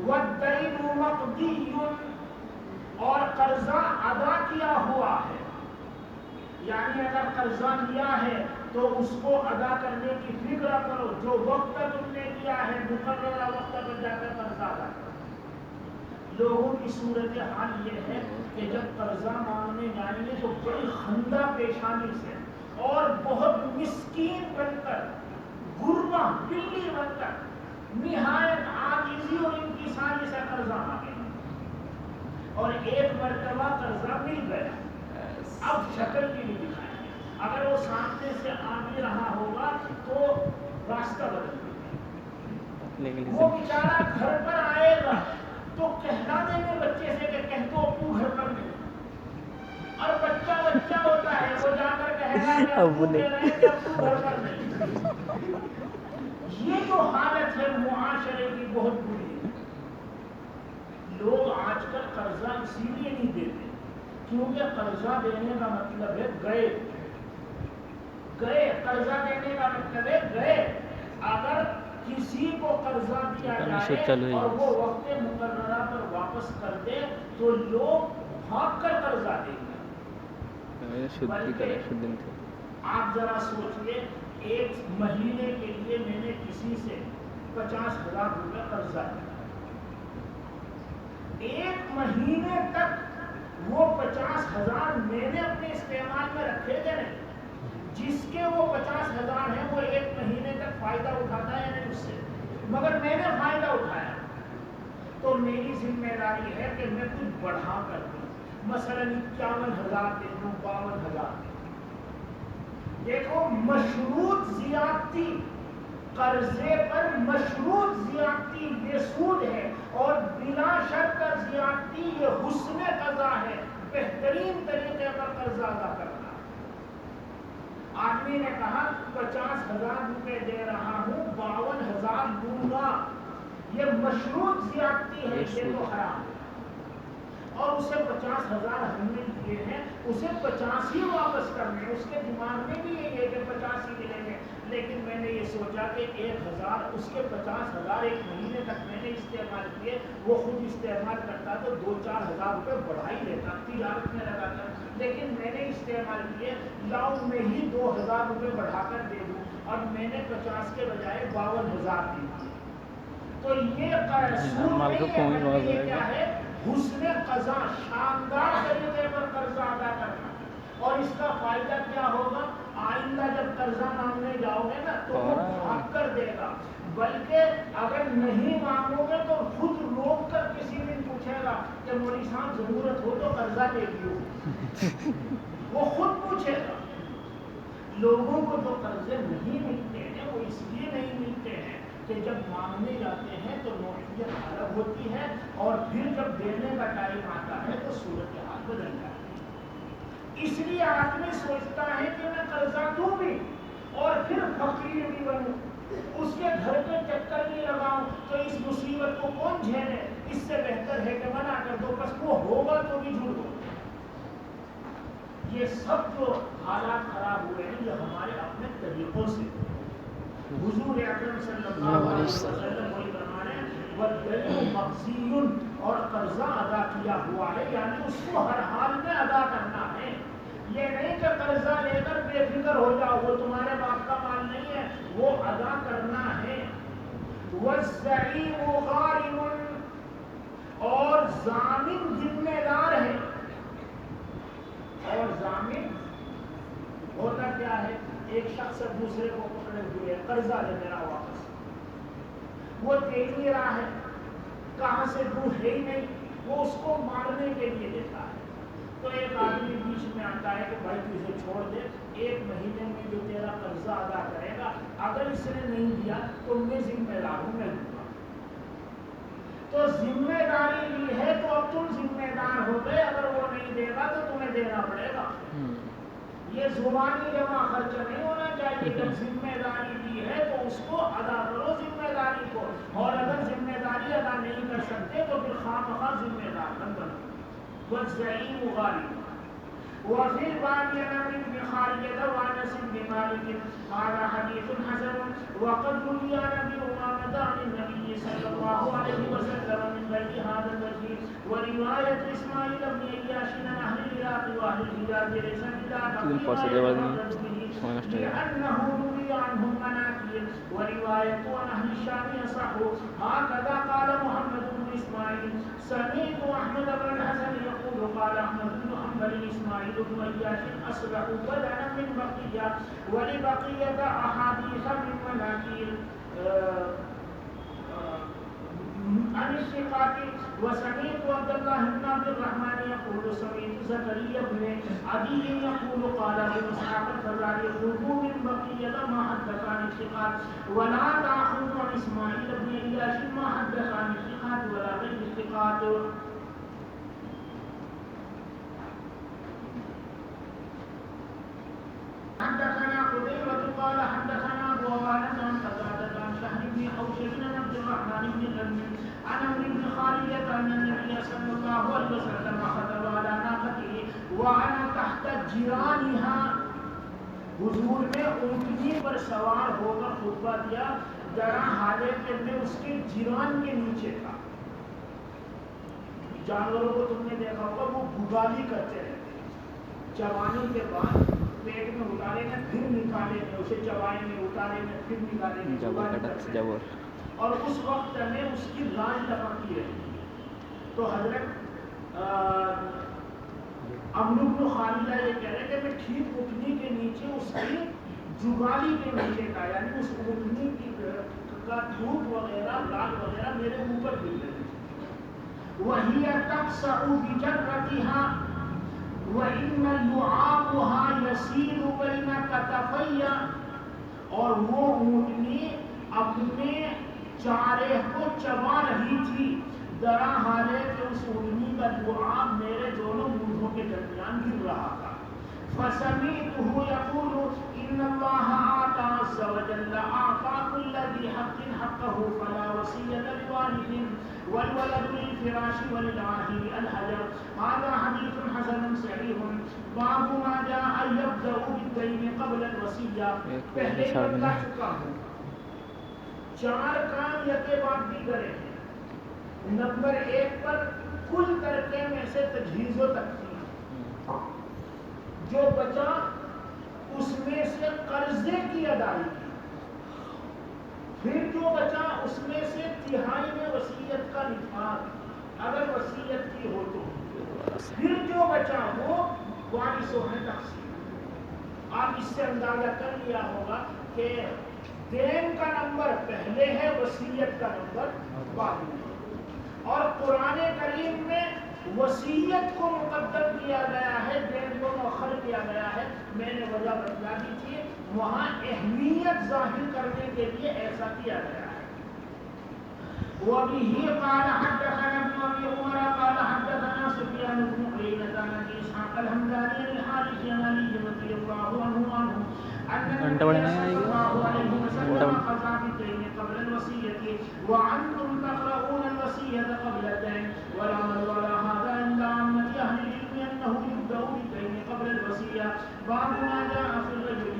وَالدَّيْنُ مَقْضِيٌّ، اور قرضہ ادا کیا ہوا ہے. یعنی اگر قرضہ لیا ہے تو اس کو ادا کرنے کی فکر کرو. جو وقت تم نے لیا ہے مقررہ وقت پر جا کر قرضہ ادا کرو. لوگوں کی صورت حال یہ ہے کہ جب قرضہ مانگنے جائیں گے تو بڑی خندہ پیشانی سے اور بہت مسکین بن کر، غربا بلی بن کر، نہایت عاجزی اور انکساری سے قرضہ مانگے. اور ایک مرتبہ قرضہ مل گیا، اب شکل بھی نہیں دکھائیں گے. اگر وہ سامنے سے آ بھی رہا ہوگا تو راستہ بدل دیں. وہ بیچارہ گھر پر آئے گا تو کہنا دیں گے بچے سے کہ کہہ دو ابو گھر پر نہیں. اور بچہ ہوتا ہے وہ جا کر کہے گا کہ ابو کہہ رہے ہیں کہ ابو گھر پر نہیں. یہ جو حالت ہے معاشرے کی بہت بری ہے. لوگ آج کل قرضہ اسی لیے نہیں دیتے کیونکہ قرضہ دینے کا مطلب ہے گئے. قرضہ دینے کا مطلب ہے گئے. اگر کسی کو قرضہ دیا جائے اور وہ وقت مقررہ پر واپس کر دے تو لوگ بھاگ کر قرضہ دیں گے. آپ ذرا سوچئے، ایک مہینے کے لیے میں نے کسی سے 50,000 روپے قرضہ دیا. ایک مہینے تک وہ 50,000 میں نے اپنے استعمال میں رکھے تھے نہیں. جس کے وہ 50,000 ہیں وہ ایک مہینے تک فائدہ اٹھاتا ہے نہیں اس سے، مگر میں نے فائدہ اٹھایا. تو میری ذمہ داری ہے کہ میں کچھ بڑھا کر دوں، مثلا 51,000 دے دوں، 52,000 دے دوں. دیکھو مشروط زیادتی، قرضے پر مشروط زیادتی بے سود ہے، اور بلا شرط زیادتی یہ حسن قضا ہے. بہترین طریقے پر قرضہ ادا کرنا. آدمی نے کہا 50,000 روپے دے رہا ہوں، 52,000 دوں گا. یہ مشروط زیادتی ہے، یہ تو حرام ہے. اور اسے 50,000 ہم نے دیے ہیں، اسے 50 ہی واپس کرنے. اس کے دماغ میں بھی یہی ہے کہ 50 ہی ملیں گے. لیکن میں نے یہ سوچا کہ 1,000 اس کے 50,000 ایک مہینے تک میں نے استعمال کیے، وہ خود استعمال کرتا تو 2-4 ہزار روپے بڑھا ہی لیتا تجارت میں لگا کر. لیکن میں نے استعمال کیے، لاؤ میں ہی 2,000 روپے بڑھا کر دے دوں. اور میں نے 50 کے بجائے 52,000 دی. تو یہ کیا ہے؟ حسن قضا، شاندار طریقے پر قرضہ ادا کرنا. اور اس کا فائدہ کیا ہوگا؟ آئندہ جب قرضہ مانگنے جاؤ گے نا تو وہ بھاگ کر دے گا. بلکہ اگر نہیں مانگو گے تو خود روک کر کسی دن پوچھے گا کہ مولوی صاحب ضرورت ہو تو قرضہ دے دیو. وہ خود پوچھے گا. لوگوں کو جو قرضے نہیں ملتے ہیں وہ اس لیے نہیں ملتے ہیں کہ جب مانگنے جاتے ہیں تو نوعیت الگ ہوتی ہے اور پھر جب دینے کا ٹائم آتا ہے تو صورت حال بدل جاتی ہے۔ اس لیے آدمی سوچتا ہے کہ میں قرضہ دوں بھی اور پھر فقیر بھی بنوں، اس کے گھر پہ چکر بھی لگاؤں، تو اس مصیبت کو کون جھیلے؟ اس سے بہتر ہے کہ منع کر دو، بس وہ ہوگا تو بھی جھوٹ ہوگا۔ یہ سب جو حالات خراب ہوئے ہیں یہ ہمارے اپنے طریقوں سے۔ حضور اکرم صلی اللہ علیہ وسلم وہی فرمانے والدین مقضی، اور قرضہ ادا کیا ہوا ہے، یعنی اس کو ہر حال میں ادا کرنا ہے۔ یہ نہیں کہ قرضہ لے کر بے فکر ہو جاؤ، وہ تمہارے باپ کا مال نہیں ہے، وہ ادا کرنا ہے۔ والزعیم غارم، اور ضامن ذمہ دار ہے۔ اور ضامن ہوتا کیا ہے؟ ایک شخص دوسرے کو پکڑے ہوئے قرضہ لے میرا واپس، وہ دے نہیں رہا ہے، کہاں سے دوں ہے ہی نہیں، وہ اس کو مارنے کے لیے دیتا ہے۔ تو ایک آدمی بیچ میں آتا ہے کہ بھائی تو اسے چھوڑ دے، 1 مہینے میں جو تیرا قرضہ ادا کرے گا، اگر اس نے نہیں دیا تو میں ذمہ دار ہوں، میں دوں گا۔ تو ذمہ داری لی ہے تو اب تم ذمہ دار ہو گئے، اگر وہ نہیں دے گا تو تمہیں دینا پڑے گا۔ یہ زبانی جمع خرچ نہیں ہونا چاہیے۔ جب ذمہ داری لی ہے تو اس کو ادا کرو، ذمہ داری کو، اور اگر ذمہ داری ادا نہیں کر سکتے تو پھر خواہ ذمہ دار نہ بنو۔ والزعیم غارم۔ وفي الباب عن عمرو بن خالد وانس بن مالك قال حديث حسن وقد روي عن ابي امامه عن النبي صلى الله عليه وسلم من غير هذا الوجه، وروايه اسماعيل بن اياش عن اهل العراق واهل الحجاز ليس لانه روي عنهم مناكير، وروايه عن اهل الشام يصح۔ هكذا قال محمد بن اسماعيل سمعت احمد بن الحسن يقول قال احمد بن حنبل اسماعيل بن اياش اصبح بدنا من بقيه، ولبقيه احاديث من مناكير عن الثقات، وسمعت عبد الله بن عبد الرحمن يقول سمعت زكريا بن عدي يقول قال ابن اسحاق الفزاري خذوا من بقيه ما حدث عن الثقات ولا تاخذوا عن اسماعيل بن اياش ما حدث عن الثقات ولا غير الثقات۔ حدثنا قتيبة قال حدثنا أبو عوانة عن قتادة عن شهر بن حوشب عن عبد الرحمن بن غنم عن عمرو بن خالد أن النبي صلى الله عليه وسلم خطب على ناقته وأنا تحت جيرانها، حضور نے اونٹنی پر سوار ہو کر خطبہ دیا، درا حالت میں اس کے جیران کے نیچے تھا۔ جانوروں کو تم نے دیکھا ہوگا وہ بھگالی کرتے رہتے ہیں، چوانے کے بعد پیٹ میں اتاریں گے پھر نکالیں گے، اسے چبائیں گے اتاریں گے پھر نکالیں گے، اور اس وقت میں اس کی ران ٹپکتی رہتی ہے۔ تو حضرت عمرو بن خالدہ یہ کہہ رہے کہ میں ٹھیک اٹھنی کے نیچے اس کی جگالی کے نیچے تھا، یعنی اس اٹھنی کی کا دھوپ وغیرہ لال وغیرہ میرے اوپر گر رہی تھی۔ وَهِيَ تَقْصَعُ بِجَرَّتِهَا وَإِنَّ لُعَابُهَا يَسِيرُ بَيْنَ كَتَفَيَّ، اور وہ اونٹنی اپنے چارے کو چبا رہی تھی، درا حالے کہ اس اونٹنی کا لعاب میرے دونوں مونڈھوں کے درمیان گر رہا تھا۔ فَسَمِعْتُهُ يَقُولُ إِنَّ اللَّهَ أَعْطَى عَزَّ وَجَلَّ أَعْطَى كُلَّ ذِي حَقٍّ حَقَّهُ فَلَا وَصِيَّةَ لِوَارِثٍ وَالْوَلَدُ لِلْفِرَاشِ وَلِلْعَاهِرِ الْحَجَرُ۔ هذا حديث حسن صحيح۔ باب ما جاء يبدأ بالدين قبل الوصية۔ پہلے بتا چکا ہوں 4 کام یکے بعد دیگر ہیں۔ نمبر 1 پر کل ترکے میں سے تجہیز و تکفیر، جو بچا اس میں سے قرضے کی ادائیگی، پھر جو بچا اس میں سے تہائی میں وصیت کا نفاذ اگر وصیت کی ہو تو، پھر جو بچا وہ وارثوں میں تقسیم۔ آپ اس سے اندازہ کر لیا ہوگا کہ دین کا نمبر پہلے ہے، وصیت کا نمبر بعد میں، اور قرآن کریم میں وصیت کو مقدم کیا گیا ہے، دین کو مؤخر کیا گیا ہے۔ میں نے وجہ بتلا دی تھی، وہاں اہمیت ظاہر کرنے کے لیے ایسا کیا گیا ہے. وبه قال حدثنا ابن ابي عمر قال حدثنا سفيان بن عيينة عن ابي اسحاق الحمداني الحارث عن علي رضي الله عنه ان النبي صلى الله عليه وسلم قضى بالدين قبل الوصية وعنتم تقرؤون الوصية قبل الدين والعمل على هذا عند عامة اهل العلم انه يبدأ بالدين قبل الوصية. باب ما جاء في الرجل